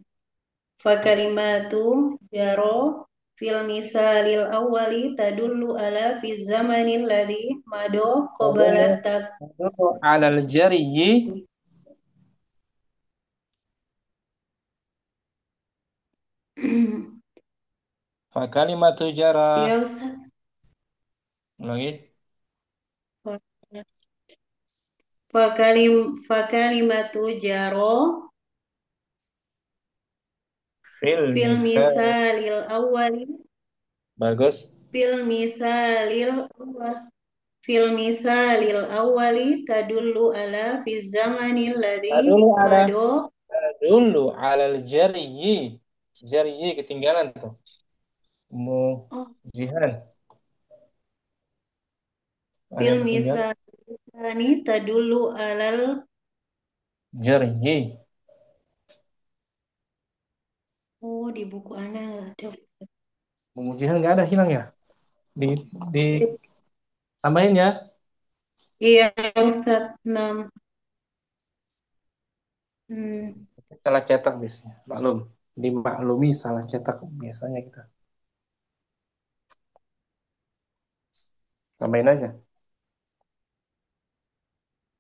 fa kalimatu jaro fil misalil awwali tadullu ala fi zamanil ladzi mado qabla Alal jaryi. Fa kalimatu jara. Ya Ustaz. Lagi. Fakalimatu jaro Fil fil misal. misalil awwali Bagus. fil misalil awwal fil misalil awwali tadullu ala fi zamanil ladzi Tadulu ala. mado Tadulu alal jaryi. Jaryi ketinggalan tuh. Mujihan. Ada fil yang ketinggalan. misalani tadullu alal Jaryi. di buku ana ada. Mujihan nggak ada, hilang ya? Di tambahin ya. Iya Ustaz 6. Salah cetak biasanya. Maklum. Dimaklumi salah cetak biasanya kita. Tambahin aja.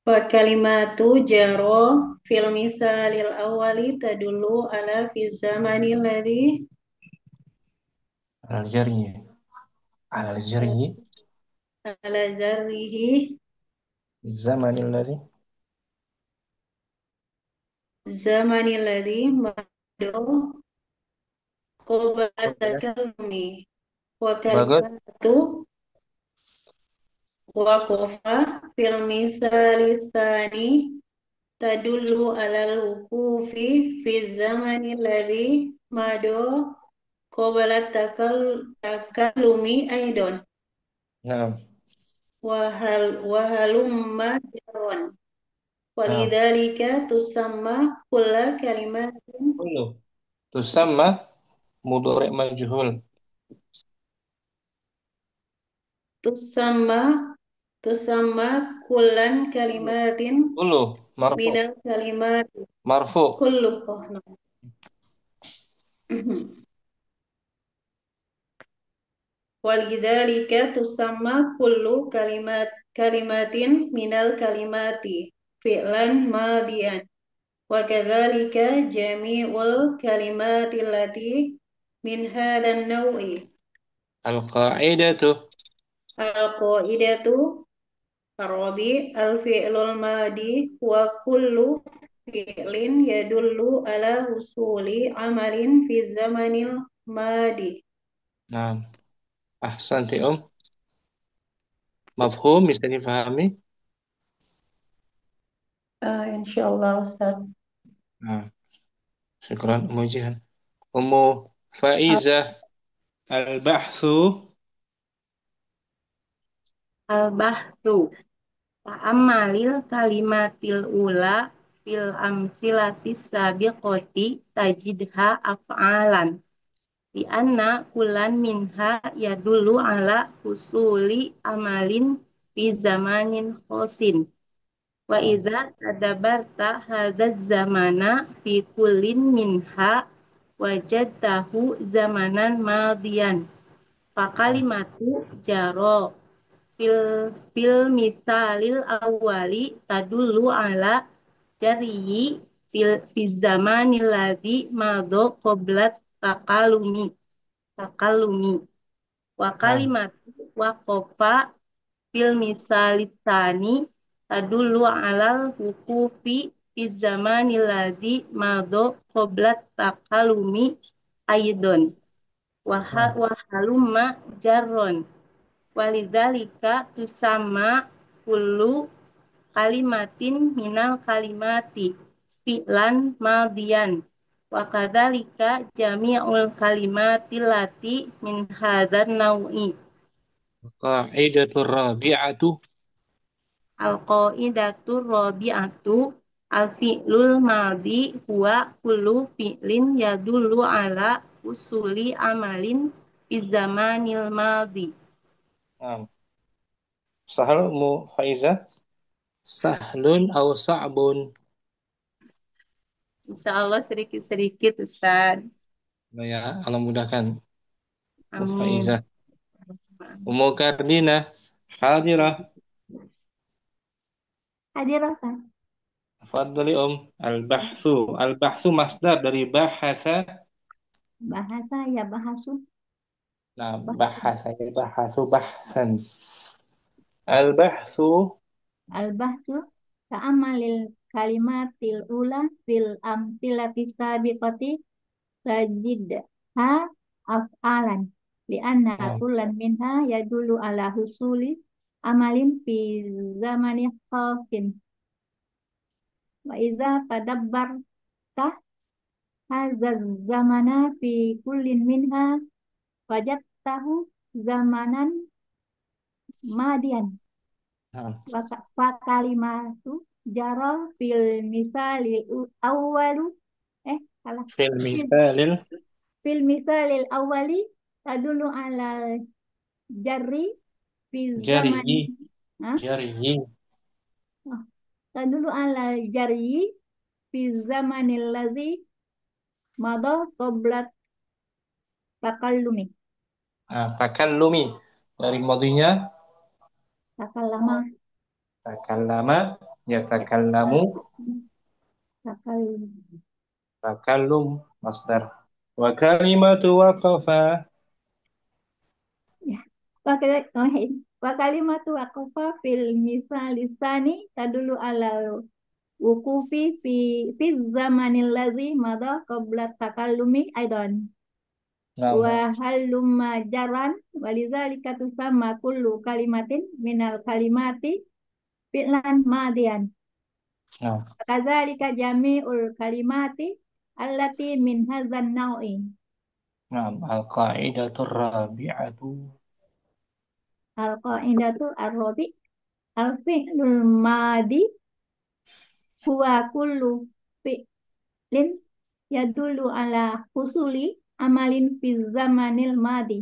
Fa kalimatu jaro fil misalil awwali tadullu ala fi zamanil ladzi Alal jaryi. Alal jaryi. ala zarrihi Zamanil ladzi. zamanil ladzi mado qabla takallumi wa Bagus. kalimatu waqafa fil misali tsani tadullu ala al-wuqufi fi zamanil ladzi mado qabla takallumi aidan Nah. wahalumma jarron Nah. walidzalika tusamma kulla kalimatin Kullu. Tusamma mudhari' majhul. tusamma kullan kalimatin Kullu marfu. minal kalimat Marfu. kullu walidzalika tusamma kullu kalimatin minal kalimati fi'lan madiyan wa kadzalika jami'ul kalimati allati min hadzal naw'i Al-qa'idatu. al-qaidatu Arabi al-fi'lul madi wa kullu fi'lin yadullu ala husuli amalin fi zamanil madi. Nah. Ahsanti Mafhum, bisa difahami? Insyaallah Ustaz. Nah. Syukran Mujihan. Ummu Faizah. Al-bahthu. Al-bahthu. Ta'ammalil kalimatil ula fil amsilatis sabiqoti tajidha af'alan. Di anna kulan minha yadulu ala usuli amalin fi zamanin khosin. Wa idza tadabarta hadzal zamana fi kullin minha wajadtahu zamanan madiyan. Fakalimatu jaro fil misalil awali tadullu ala jariyi fi zamanil ladzi mado qabla takalumi wa kalimatu waqafa fil misalitani tadullu alal wuqufi fi zamanil ladzi mado qabla takalumi aidon wa halumma jarron walidzalika tusamma kullu kalimatin minal kalimati fi'lan madiyan wa kadzalika jami'ul kalimati lati min hadzal nau'i. Qa'idatur rabi'atu. Al-qaidatur rabi'atu al-fi'lul madhi huwa kullu fi'lin yadullu ala usuli amalin fi zamanil madhi. Nah, sahal mu Faizah. Sahlun atau sa'bun. Insya Allah sedikit-sedikit Ustaz. Nah, ya, Allah mudahkan. Bu Amin. Faizah. Ummu Kardina. Hadirah. Hadir Ustaz. Fadli Al-bahthu. Al-bahthu masdar dari bahasa. Bahasa ya bahasu. Nah, Bahasu. bahasa ya bahasu bahsan. Al-bahthu. Al-bahsu ta'amalil kalimatil ula fil amtilati sabiqati sajidha af'alan li'anna Nah, kullan minha yadulu ala husuli amalin fi zamani khasin wa iza tadabbarta hadza zamana fi kullin minha wajadtahu zamanan madian nah. wa kalimatu jara fil misali awwalu salah Fil fil, misalil fil misalil awwali tadulu ala jarri fi zaman jariyi. Hah? Jariyi. Oh, tadulu ala jarri fi zamanil ladzi madha qabla takallumi Nah, takallumi. Dari madinya takallama takallama. Ya takallamu. takallum Takallum. Masdar. Wa kalimatu waqafa. ya wa kalimatu waqafa fil misalisani tadulu ala wukufi fi zamanil ladzi madha qabla takallumi aidan Nah, wa halumma jaran walizalika tusamma kullu kalimatin minal kalimati fi'lan madian nah, kadzalika jami'ul kalimati allati min hadzal nau'i nah. Al-qa'idatur rabi'atu. al-qaidatu ar-rabi al-fi'lul madi huwa kullu fi'lin yadullu ala husuli amalin fi zamanil madi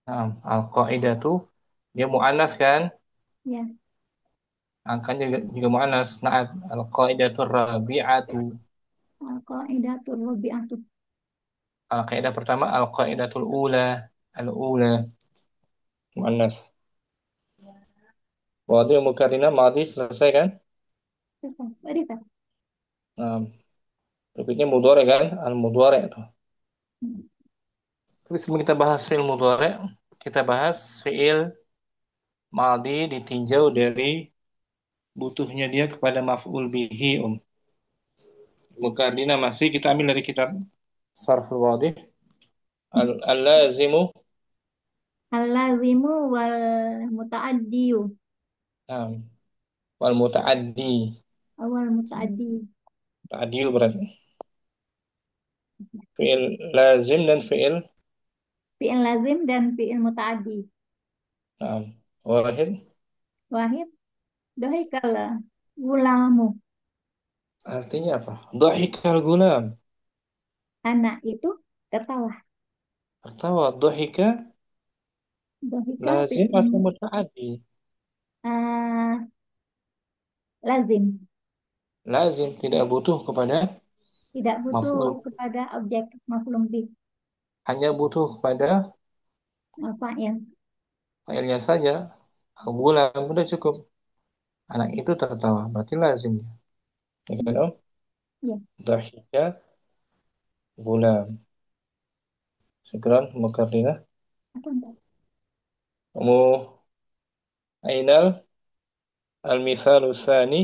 Nah, al-qa'idatu. Dia mu'annas kan? ya Angkanya juga mu'annas. Na'at. Al-qa'idatur rabi'atu. al-qaidatur rabi'atu Al-qa'idah pertama. Al-qa'idatul ula. Al-ula. Mu'annas. Wadi mukarrina madi selesai kan? Berita. Nah, berikutnya mudhari kan? Al-mudhari itu. Tapi sebelum kita bahas fi'il mudhari, kita bahas fi'il madi ditinjau dari butuhnya dia kepada maf'ul bihi Mukarrina masih kita ambil dari kitab Sarful Wadih. Al-lazimu. Al-lazimu wal muta'addiyu Nah, wal muta'addi. awal muta'addi Ta'addiyu berarti. Fi'il lazim dan fi'il. fi'il lazim dan fi'il muta'addi Nah, wahid. wahid dohikal gulamu Artinya apa? Dhahikal gulam. anak itu ketawa Tertawa. Dhahika dohika lazim fi'il atau muta'addi? ah, lazim Lazim tidak butuh kepada tidak butuh maf'ul. kepada objek maf'ul bih Hanya butuh kepada fa'il fa'ilnya saja. Gulam udah cukup. Anak itu tertawa. Berarti lazim. Ya kan, Om? ya Dhahika gulam. Syukran, Mukarrina. apa enggak Kamu Ainal al-mithalu tsani.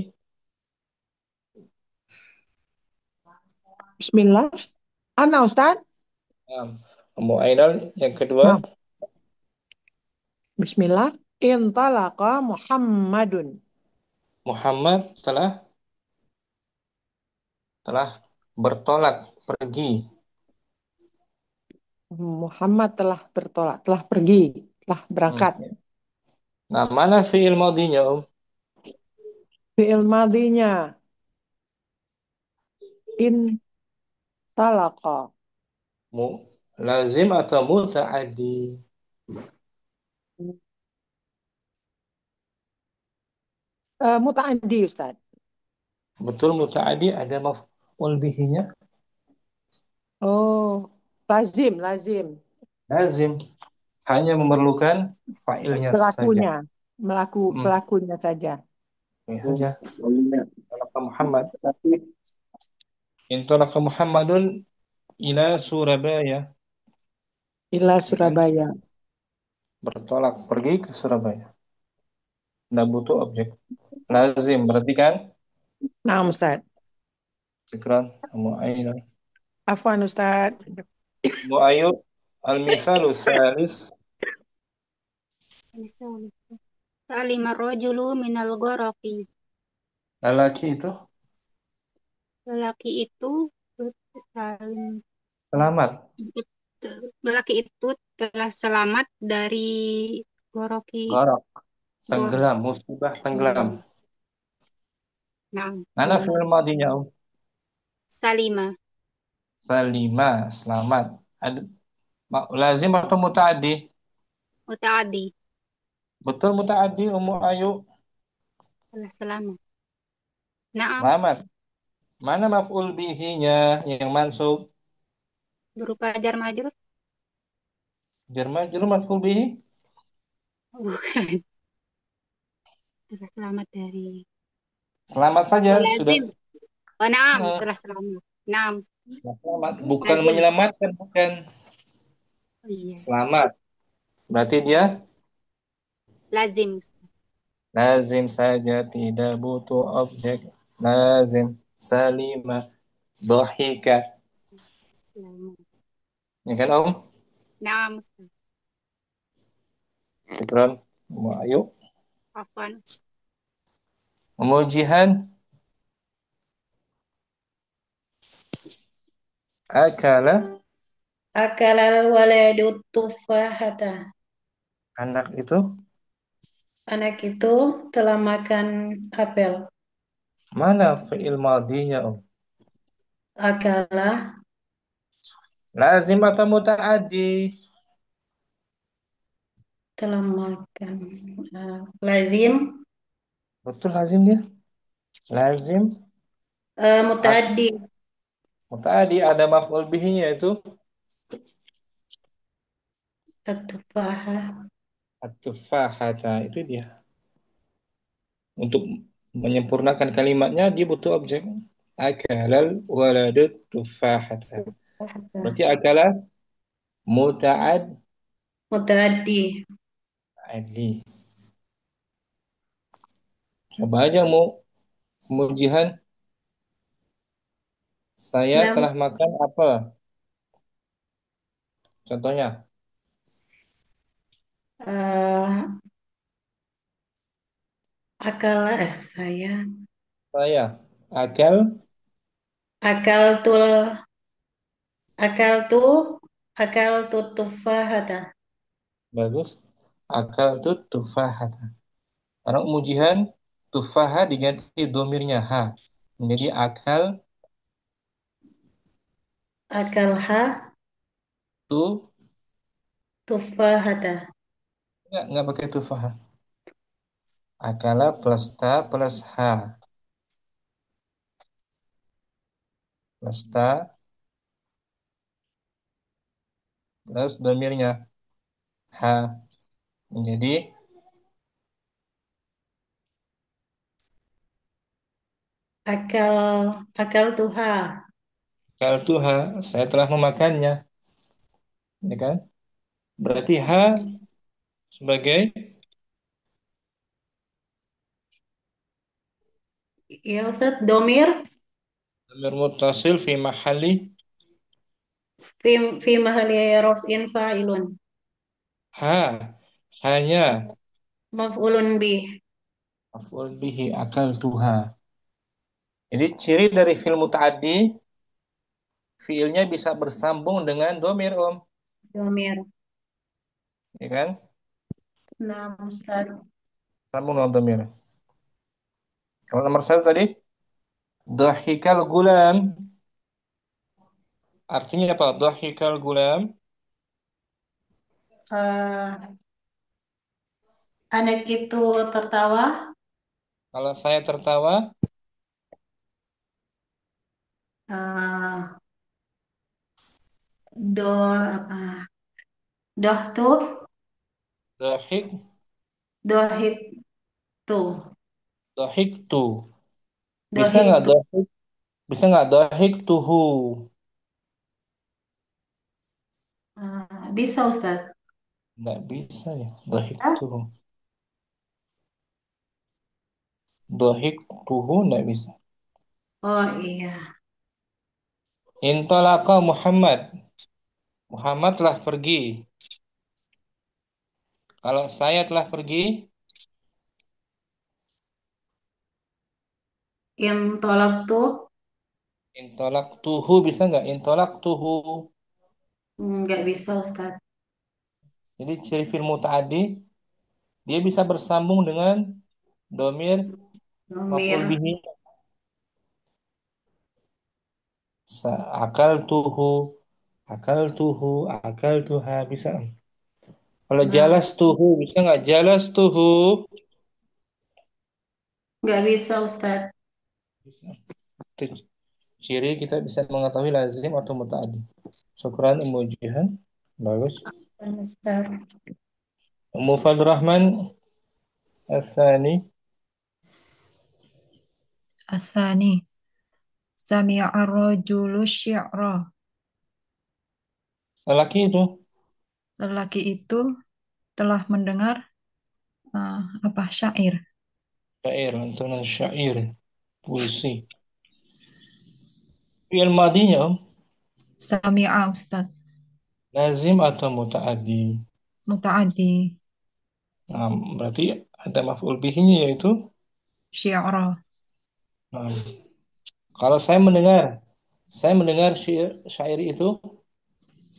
Bismillah. Ana Ustaz. Kamu Ainal yang kedua. Nah, Bismillah. Intalaqa Muhammadun. Muhammad telah bertolak pergi. Muhammad telah bertolak, telah pergi, telah berangkat. Nah, mana fi'il madinya, Om? Fi'il madinya in talaqa. Mu lazim atau muta'addi? Muta'addi Ustaz. Betul muta'addi ada maf'ul bihinya. Oh, lazim. Lazim hanya memerlukan fa'ilnya saja. Pelakunya, Hmm, pelakunya saja. ini saja. Intolaka Muhammad. Intolaka Muhammadun ila Surabaya. Ila Ya kan? Surabaya. Bertolak pergi ke Surabaya. Nggak butuh objek. Lazim berarti kan? Nah, Ustaz. Syukran. Kamu aina. Afwan Ustaz. Kamu ayu. Al-misalu salis. Misal, salimar rajulu minal ghoraqi. Lelaki itu Lelaki itu salim selamat. lelaki itu telah selamat dari goroki Gharak. gor. Tenggelam. Musibah tenggelam. Nah, Mana fi'il madinya? salima Salima. Selamat. Ada, lazim atau muta'addi? mutaadi Betul muta'addi Ummu Ayu. telah selamat. Naam, Selamat. Mana maf'ul bihinya yang mansub? berupa jar majrur. Jar majrur maf'ul bihi. Bukan. Telah selamat dari Selamat saja sudah. lazim. Oh, naam, Eh, telah selamat. Naam, selamat. Bukan lazim. menyelamatkan, bukan. Oh, iya, Selamat. Berarti dia lazim. lazim saja, tidak butuh objek. Lazim. Salima. Dohika. Selamat. Ya kan Om? Naam, Syukran. Ayo. afwan. Umujihan. Akala. Akalal waladu tufahata. Anak itu. Anak itu telah makan apel. Mana fi'il madinya Om? Akala Lazim atau muta'addi? telah makan. Lazim. Betul lazim dia. Lazim. Mutaaddi. Tadi ada maf'ul bihinya itu At-tufahah. at-tufahata itu dia. Untuk menyempurnakan kalimatnya dia butuh objek. Akalal waladut tufahata. Berarti akala Mutaaddi. muta'addi. Coba aja mau kemujian saya Nam. telah makan apel. Contohnya eh, akala saya. saya akal Akal tul. Akal tu. Akal tu tufahata. bagus. Akal itu tufahata. Karena kemujian tufaha diganti domirnya ha. Menjadi akal Akalha tu tufahata. nggak pakai tufaha. Akala plus ta plus ha. Plus ta plus domirnya ha. Menjadi Akal tuha. akal tu ha. Saya telah memakannya. Ya kan? Berarti ha sebagai Ya Ustaz, domir domir muttasil fi mahalli fi mahali raf'in fa'ilun. ha. Hanya Maf'ulun bih. maf'ul bihi akal tuha. Jadi ciri dari fi'il muta'addi fiilnya bisa bersambung dengan domir Om. Domir. Ya kan? Nah, Ustaz. Sambung dengan domir. Kalau nomor satu tadi, dhahikal gulam. Artinya apa? Dhahikal gulam. Eh, anak itu tertawa. Kalau saya tertawa, eh, do apa? Doh tuh, dhahik, dohit tuh, dhahik tu. Bisa dohit nggak tuh. dhahik? Bisa nggak dhahik tuhu? Bisa Ustaz. Nggak bisa ya. Dhahik Hah? tuhu. Dhahik tuhu nggak bisa. Oh iya. Intalaqa Muhammad. Muhammad telah pergi. Kalau saya telah pergi, Intolak tuh intolak tuhu bisa nggak? Intolak tuhu. nggak bisa Ustaz. Jadi ciri fi'il muta'addi dia bisa bersambung dengan domir maf'ul Nomir bihi. Akal tuhu, akal tuhu, akal tuha bisa. Kalau nah jalas tuhu bisa nggak? Jalas tuhu. nggak bisa Ustaz. Itu ciri kita bisa mengetahui lazim atau muta'addi. Syukran Ummu Jihan. Bagus. Ustaz. Ummu Fadl Rahman Asani. Asani. Sami'a ar-rajulu syi'ra. Lelaki itu Lelaki itu telah mendengar apa syair. syair, lantunan syair, puisi. Fi'il madinya Om, Sami'a Ustaz. lazim atau muta'addi. Muta'addi. Nah, berarti ada maf'ul bihinya yaitu Syi'ra. nah, kalau saya mendengar syair itu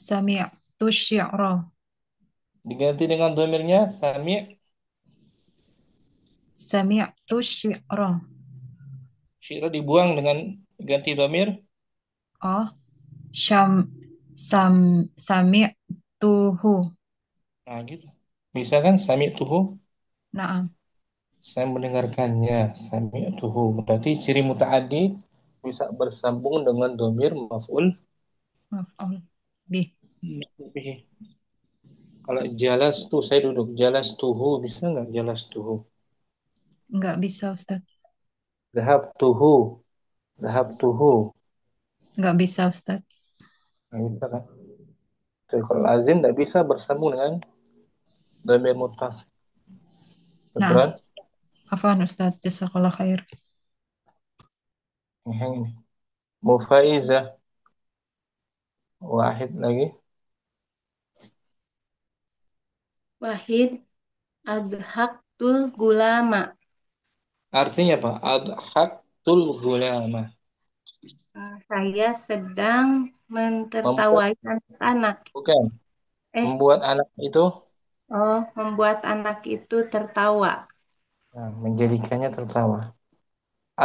Sami'tu syi'ra. diganti dengan domirnya sami', Sami'tu syi'ra. syair dibuang dengan ganti domir. Oh, syam sam sami'tuhu. Nah, gitu. Bisa kan sami'tuhu? Naam. Saya mendengarkannya, sami'tuhu. Berarti ciri muta'addi bisa bersambung dengan domir maf'ul Maf'ul bih. bihi. Kalau jalas tuh saya duduk, jalas tuhu bisa nggak jalas tuhu? Enggak bisa Ustaz. Zahab tuhu, zahab tuhu. Enggak bisa Ustaz. Nah, bisa kan? Jadi kalau lazim nggak bisa bersambung dengan dhamir muttasil. Nah, Syukran. afwan Ustaz. Jazakallah khair. Yang ini. Mufaizah. Wahid lagi. Wahid adhaktul gulama. Artinya apa? Adhaktul gulama. Saya sedang Membuat, mentertawai anak-anak. bukan. Eh, Membuat anak itu, membuat anak itu tertawa. nah, menjadikannya tertawa.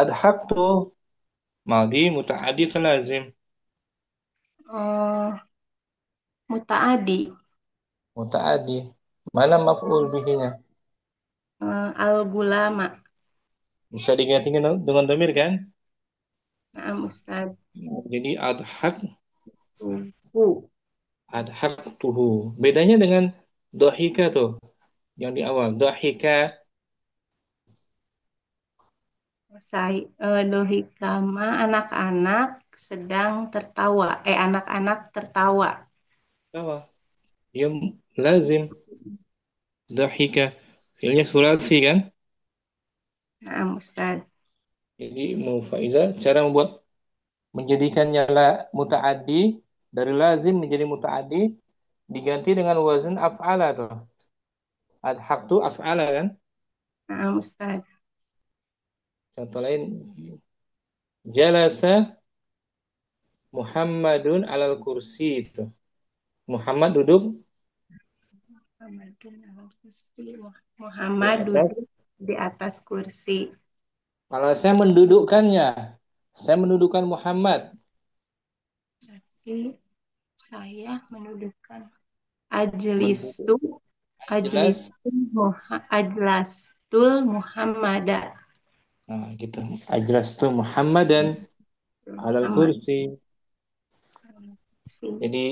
Adhaktu, madi muta'adi lazim. Oh, mutaadi. Muta'adi. Mana maf'ul bihinya? Al-gulama. Bisa diganti dengan domir kan? Nah, Ustaz. Jadi adhak, Tuhu. adhaktuhu. Bedanya dengan dohika tuh. Yang di awal. Dohika. Dohikama anak-anak sedang tertawa. Anak-anak tertawa. Tawa. Dia lazim. Dohika. Fiilnya sulasi kan? Nah, Ustaz. Jadi mufaizah cara membuat menjadikannya mutaaddi dari lazim menjadi mutaaddi diganti dengan wazn af'ala tuh. Adhaktu af'ala kan? Nah, Ustaz. Contoh lain jalasa Muhammadun alal kursi itu. Muhammad duduk di Muhammad atas duduk di atas kursi. Kalau saya mendudukkannya, saya mendudukkan Muhammad. Jadi saya mendudukan Menduduk ajlistu jelas. ajlastul Muhammada Nah, gitu. Ajlas tuh Muhammadan alal Muhammad. kursi. Jadi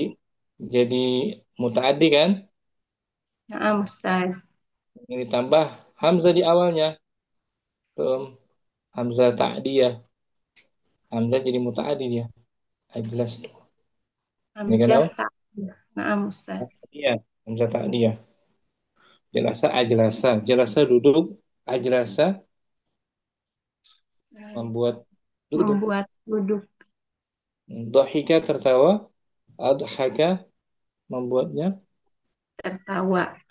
jadi mutaaddi kan? Nah, Ustaz. Ini ditambah hamzah di awalnya. Tuh, hamzah ta'diyah. Hamzah jadi mutaaddi dia. Ajlas tuh. Ini kan Hamzah oh? tak. Nah, Ustaz. Iya, hamzah ta'diyah. Jelasa ajlasa. Jelasa duduk. Ajlasa membuat duduk. Membuat duduk Dhahika tertawa. Adhaka membuatnya tertawa. tertawa.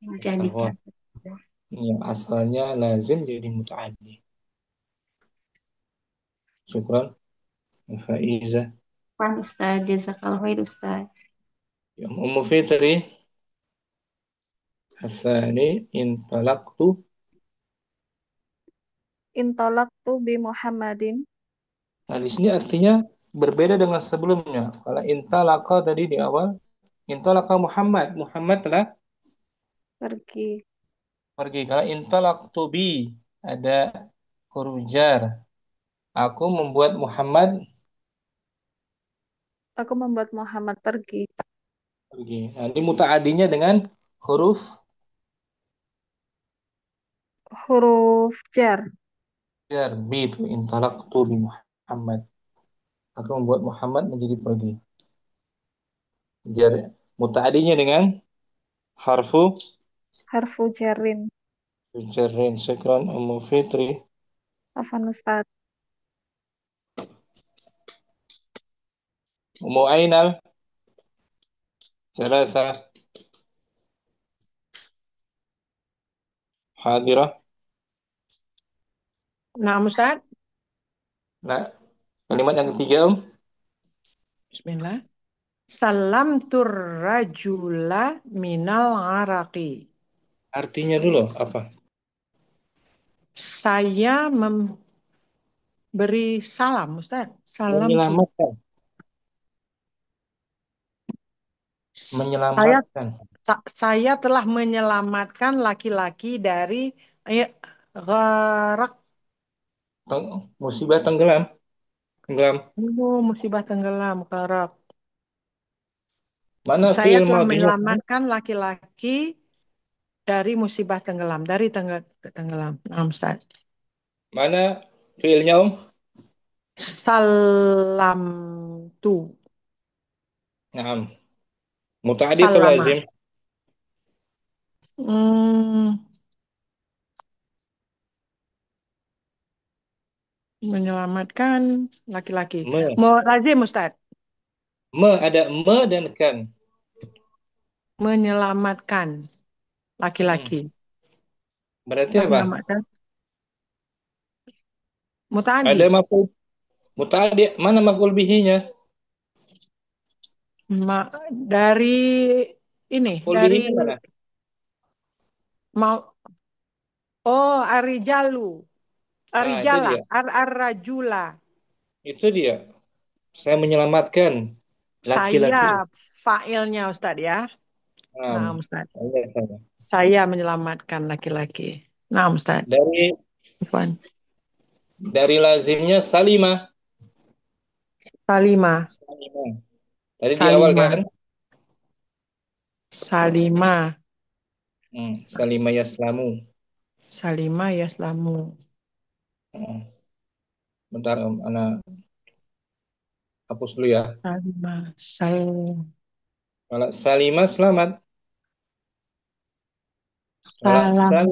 Menjadikan. Yang asalnya lazim jadi mutaaddi. Syukran. Faizah. Pan Ustaz. Jazakallahu khair Ustaz. Ummu Fitri. Hasani intalaqtu. Intolaktu bi Muhammadin. Nah, di sini artinya berbeda dengan sebelumnya. Kalau intalaqa tadi di awal, intalaqa Muhammad. Muhammad telah Pergi. pergi. Kalau intalaqtu bi, ada huruf jar. Aku membuat Muhammad Aku membuat Muhammad pergi. pergi. Nanti mutaadinya dengan huruf Huruf jar. jar. Bi itu intalaqtu bi Muhammad. Aku membuat Muhammad menjadi pergi. Jar. Mutaadinya dengan harfu Harfu jarin. jarrin. Syukran Ummu Fitri. Afan Ustaz. Ummu Ainal. Salasa. Hadirah. Nah, Ustaz. Nah, kalimat yang ketiga, Bismillah. Salam turrajula minal araqi. artinya dulu apa? Saya memberi salam, Ustaz. Salam tur. Menyelamatkan. Saya Menyelamatkan. saya telah menyelamatkan laki-laki dari gharak. Musibah tenggelam. Tenggelam. Oh, musibah tenggelam, gharak. Mana Saya fi'il telah madhinya? menyelamatkan laki-laki dari musibah tenggelam, dari tenggelam. Nah, Ustaz. Mana fi'ilnya, Salam tu. Naam. Muta'addi atau Salama. lazim? Hmm, menyelamatkan laki-laki. Me. Mau lazim, Ustaz. Ada me dan kan. Menyelamatkan Hmm. laki-laki. Berarti apa? Menyelamatkan. Muta'addi. Ada maf'ul muta'addi, mana maf'ul bihinya? Dari ini, Maf'ul dari bihinya mana? mau arijalu, Ah, itu arijala, dia. arrajula. Itu dia. Saya menyelamatkan Saya laki-laki. fa'ilnya Ustaz ya. Nah, Naam. Ustaz. Saya. Saya menyelamatkan laki-laki. Nah, Ustaz. Dari Afwan. lazimnya salimah. Salimah. Salimah. Tadi di awal Salimah. kan? Salimah. Salimah yaslamu. Salimah yaslamu. Hmm. Bentar Om, Ana hapus dulu ya. Salimah. Kalau Salimah selamat. Kalau Salam. Salam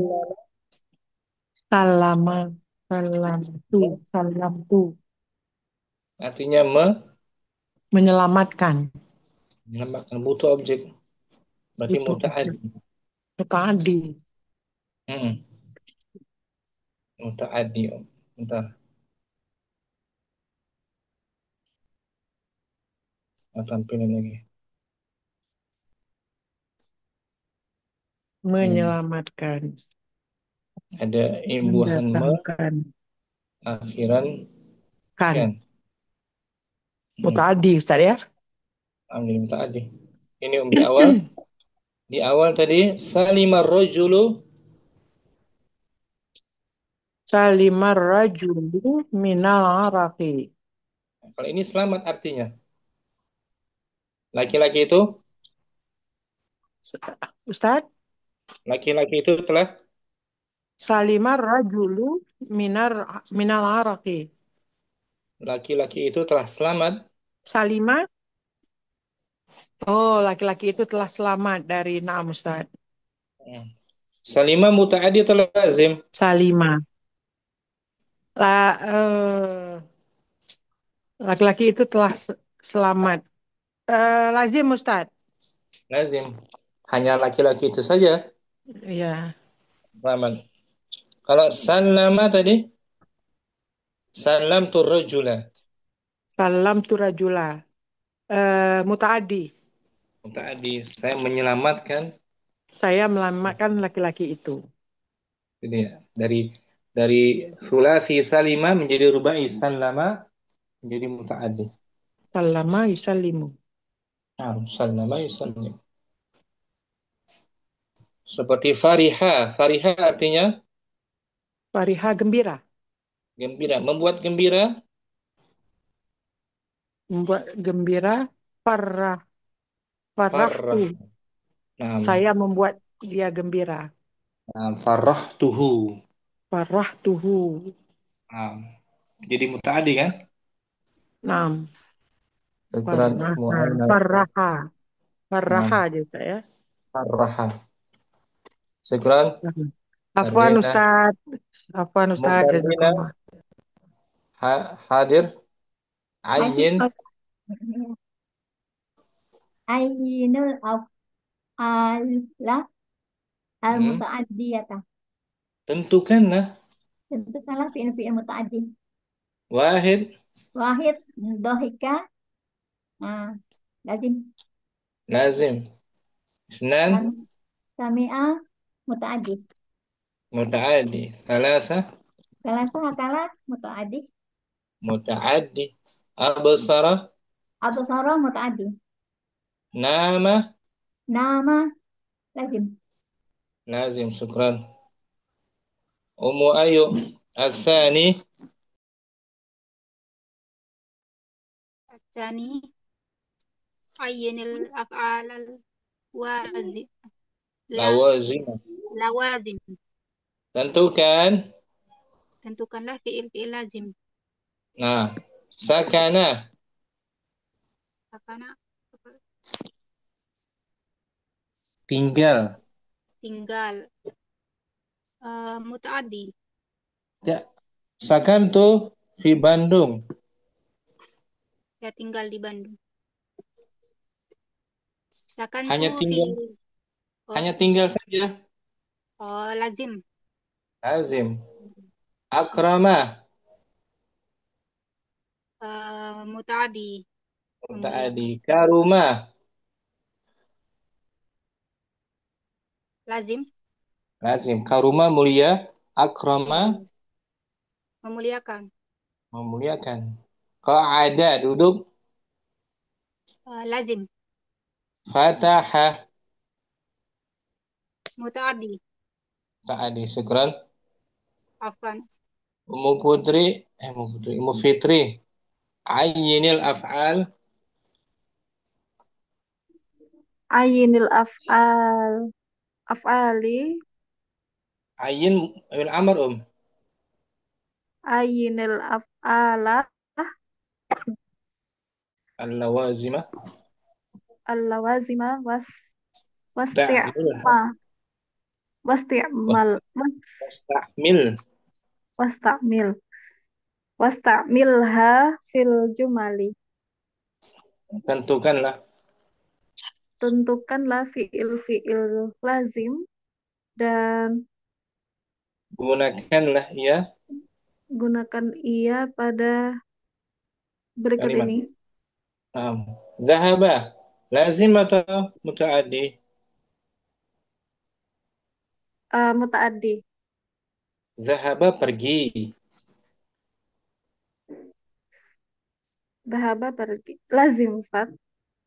Salama. Salam tu. Salam tu. artinya Menyelamatkan. menyelamatkan, butuh objek. Berarti Butuh objek. muta'addi. Tadi. Hmm. Muta'addi Om. Bentar. Nah, tampilin lagi. Menyelamatkan. Ada imbuhan Mendatangkan. Akhiran Kan. kan. Mutaaddi Ustaz ya. Alhamdulillah mutaaddi. Ini di awal tadi salimar rajulu. Salimar rajulu minal araqi. Kalau ini selamat artinya. Laki-laki itu Ustaz, laki-laki itu telah salimar rajulu minal araqi. laki-laki itu telah selamat. Salima. Oh, laki-laki itu telah selamat dari na'am Ustaz. Salima mutaaddi atau lazim? Salima. La, eh, laki-laki itu telah selamat. Lazim Ustaz. Lazim. Hanya laki-laki itu saja Ya. selamat. Kalau salama tadi salam tu rajula. Salam tu rajula. Mutaaddi. Mutaaddi, saya menyelamatkan. Saya melamatkan laki-laki itu. Jadi dari sulasi salima menjadi rubai salama menjadi mutaaddi. Salama yusallimu. Nah, salama yusallim. Seperti fariha. Fariha artinya Fariha gembira. gembira, membuat gembira. Membuat gembira. Farah. Farahtu. Farah. Nah, Saya membuat dia gembira. farahtuhu. Farahtuhu. Nah, jadi mutaaddi kan? Nam. Syukran mu'ayna. Faraha. Faraha Nah, aja saya. faraha. Syukran Afwan Fardina. Ustaz. Afwan Ustaz. Mufardina Jazakallah. hadir. Masih Ayin. Ainul af'ala al-muta'addiyata. Tentukanlah. Tentukanlah fi'il-fi'il muta'addi. Wahid. Wahid, dohika, lazim. Lazim. Isnan. Sami'a, muta'addi. Mutaaddi. Thalatha. Salasa hakala, muta'addi. Mutaaddi. Absara. Absara, muta'addi. Nama. Nama, lazim. Lazim. Syukran. Ummu Ayu. Asani. Asani ayyinil af'alal wazim Lawazim. lawazim. Tentukan. Tentukanlah fi'il lazim. Nah. Sakana. Sakana Tinggal. tinggal. Mutaaddi. Ya. Sakantu di Bandung. Ya tinggal di Bandung. Hanya Sakantu tinggal. oh, Hanya tinggal saja. lazim. Lazim. Akrama. Mutaaddi. Mutaaddi. Karuma. Lazim. Lazim. Karuma mulia. Akrama Memuliakan. memuliakan. Qa'ada duduk. Lazim. Fataha. Mutaaddi. Ta'adi. Syukran. Afwan. Ummu Fitri. Ayyinil af'al. Ayinil af'ali. Ayyin bil amr Ayinil af'ala. Al-lawazima. Al-lawazima Ta'milha. wasti'mal Wastahmil. wasta'mil wasta'milha fil jumali. Tentukanlah. Tentukanlah fi'il lazim dan Gunakanlah ya gunakan ia pada berikut kalimat. ini. Zahaba. Lazim atau mutaaddi? Mutaaddi. Zahaba pergi. Dhahaba pergi. Lazim, Ustaz.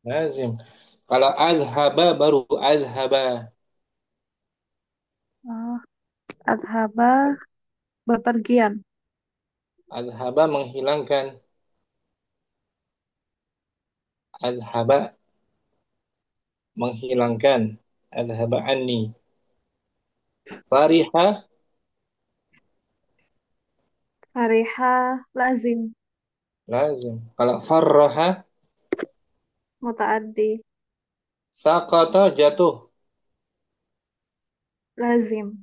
Lazim. Kalau azhaba baru azhaba. Oh, adhaba bepergian. Azhaba menghilangkan. Azhaba menghilangkan. Azhaba anni. Fariha Fariha lazim. lazim. Kalau farraha Mutaaddi. saqata jatuh. Lazim.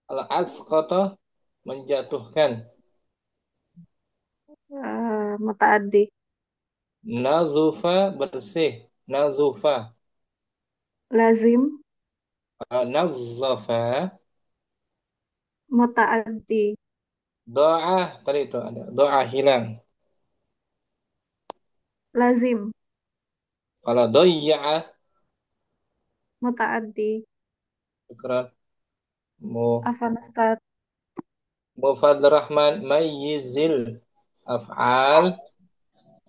Kalau asqata menjatuhkan. Mutaaddi. Nazufa bersih. Nazufa. Lazim. Kalau nazzafa Mutaaddi. doa tadi itu ada doa hilang. Lazim. Kalau doyya'a Mutaaddi. syukran. Afan Ustaz. Mufadz Rahman mayyizil af'al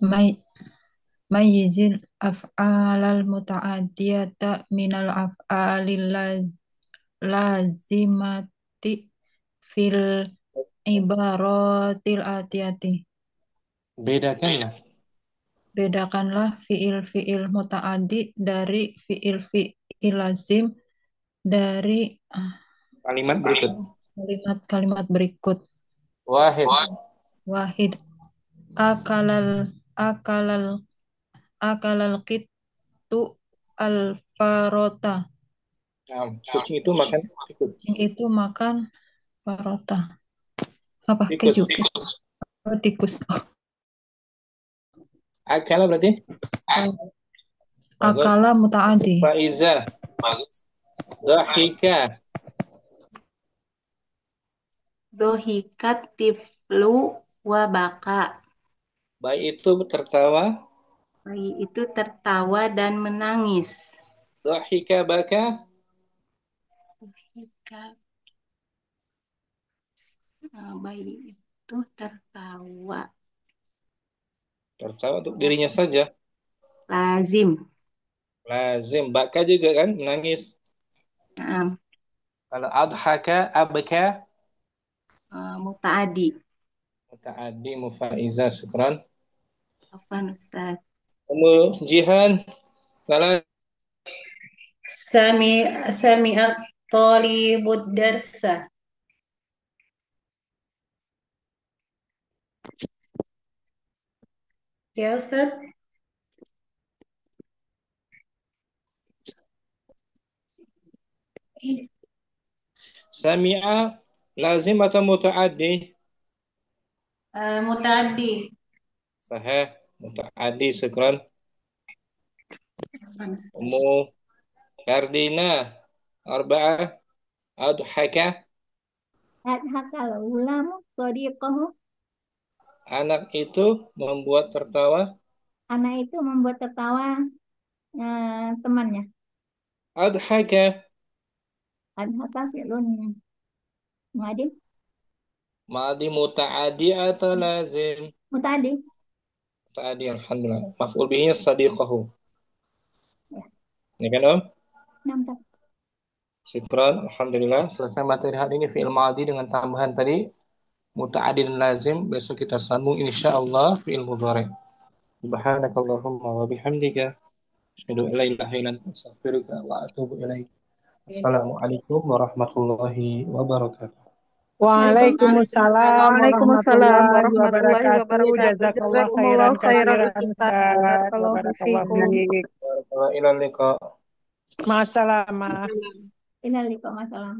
May Mayyizil af'alal muta'addiyata minal af'alil lazimati fil ibaratil atiyati. bedakanlah. Bedakanlah fiil-fiil muta'addi dari fiil-fiil lazim dari Kalimat berikut. kalimat-kalimat berikut. Wahid. Wahid. Akalal akalal qittu al-farota. Nah, kucing itu makan ikut. Kucing itu makan farota. Apa? Tikus. Keju. Oh, tikus. Oh. Akala berarti? Bagus. Akala muta'addi. Faiza. Dhahika. Dohikat tiflu wa baka. Bayi itu tertawa. Bayi itu tertawa dan menangis. Dhahika baka. Dohikat. Bayi itu tertawa. Tertawa untuk dirinya saja. Lazim. Lazim. Baka juga kan menangis. Naam. Kalau adhaka abka Mutaadi. muta'addi mufaiza syukran. Afwan Ustaz. Jihan kalau Sami'at talibud darsa. Ya Ustaz. sami'a lazim atau muta'addi? Mutaaddi. Sahih. Muta'addi syukran. Ummu Kardina arba'ah adhaka Adhaka ulamu sadiqahu. anak itu membuat tertawa. Anak itu membuat tertawa temannya. Adhaka Adhaka fi'lun madi. madi muta'addi atau lazim? Mutadi. Muta'addi alhamdulillah. Maf'ul bihi sadiqahu. Ya. Ini kan Om? Nampak. Syukran, alhamdulillah. Selesai materi hari ini fi'il madi dengan tambahan tadi muta'addi dan lazim. Besok kita sambung insyaallah fi'il mudhari. Subhanakallahumma wa bihamdika asyhadu an la ilaha illa anta astaghfiruka wa atubu ilaik. Assalamualaikum warahmatullahi wabarakatuh. Waalaikumsalam Waalaikumsalam warahmatullahi warahmatullahi wabarakatuh. wabarakatuh. Jazakallah Jazakumullah khairan khairan katsiran Ustaz. Ustaz. Wa Barakallahu barakallahu fiikum. fiik. Ila liqa. Ma'assalamah. Ila liqa masalah.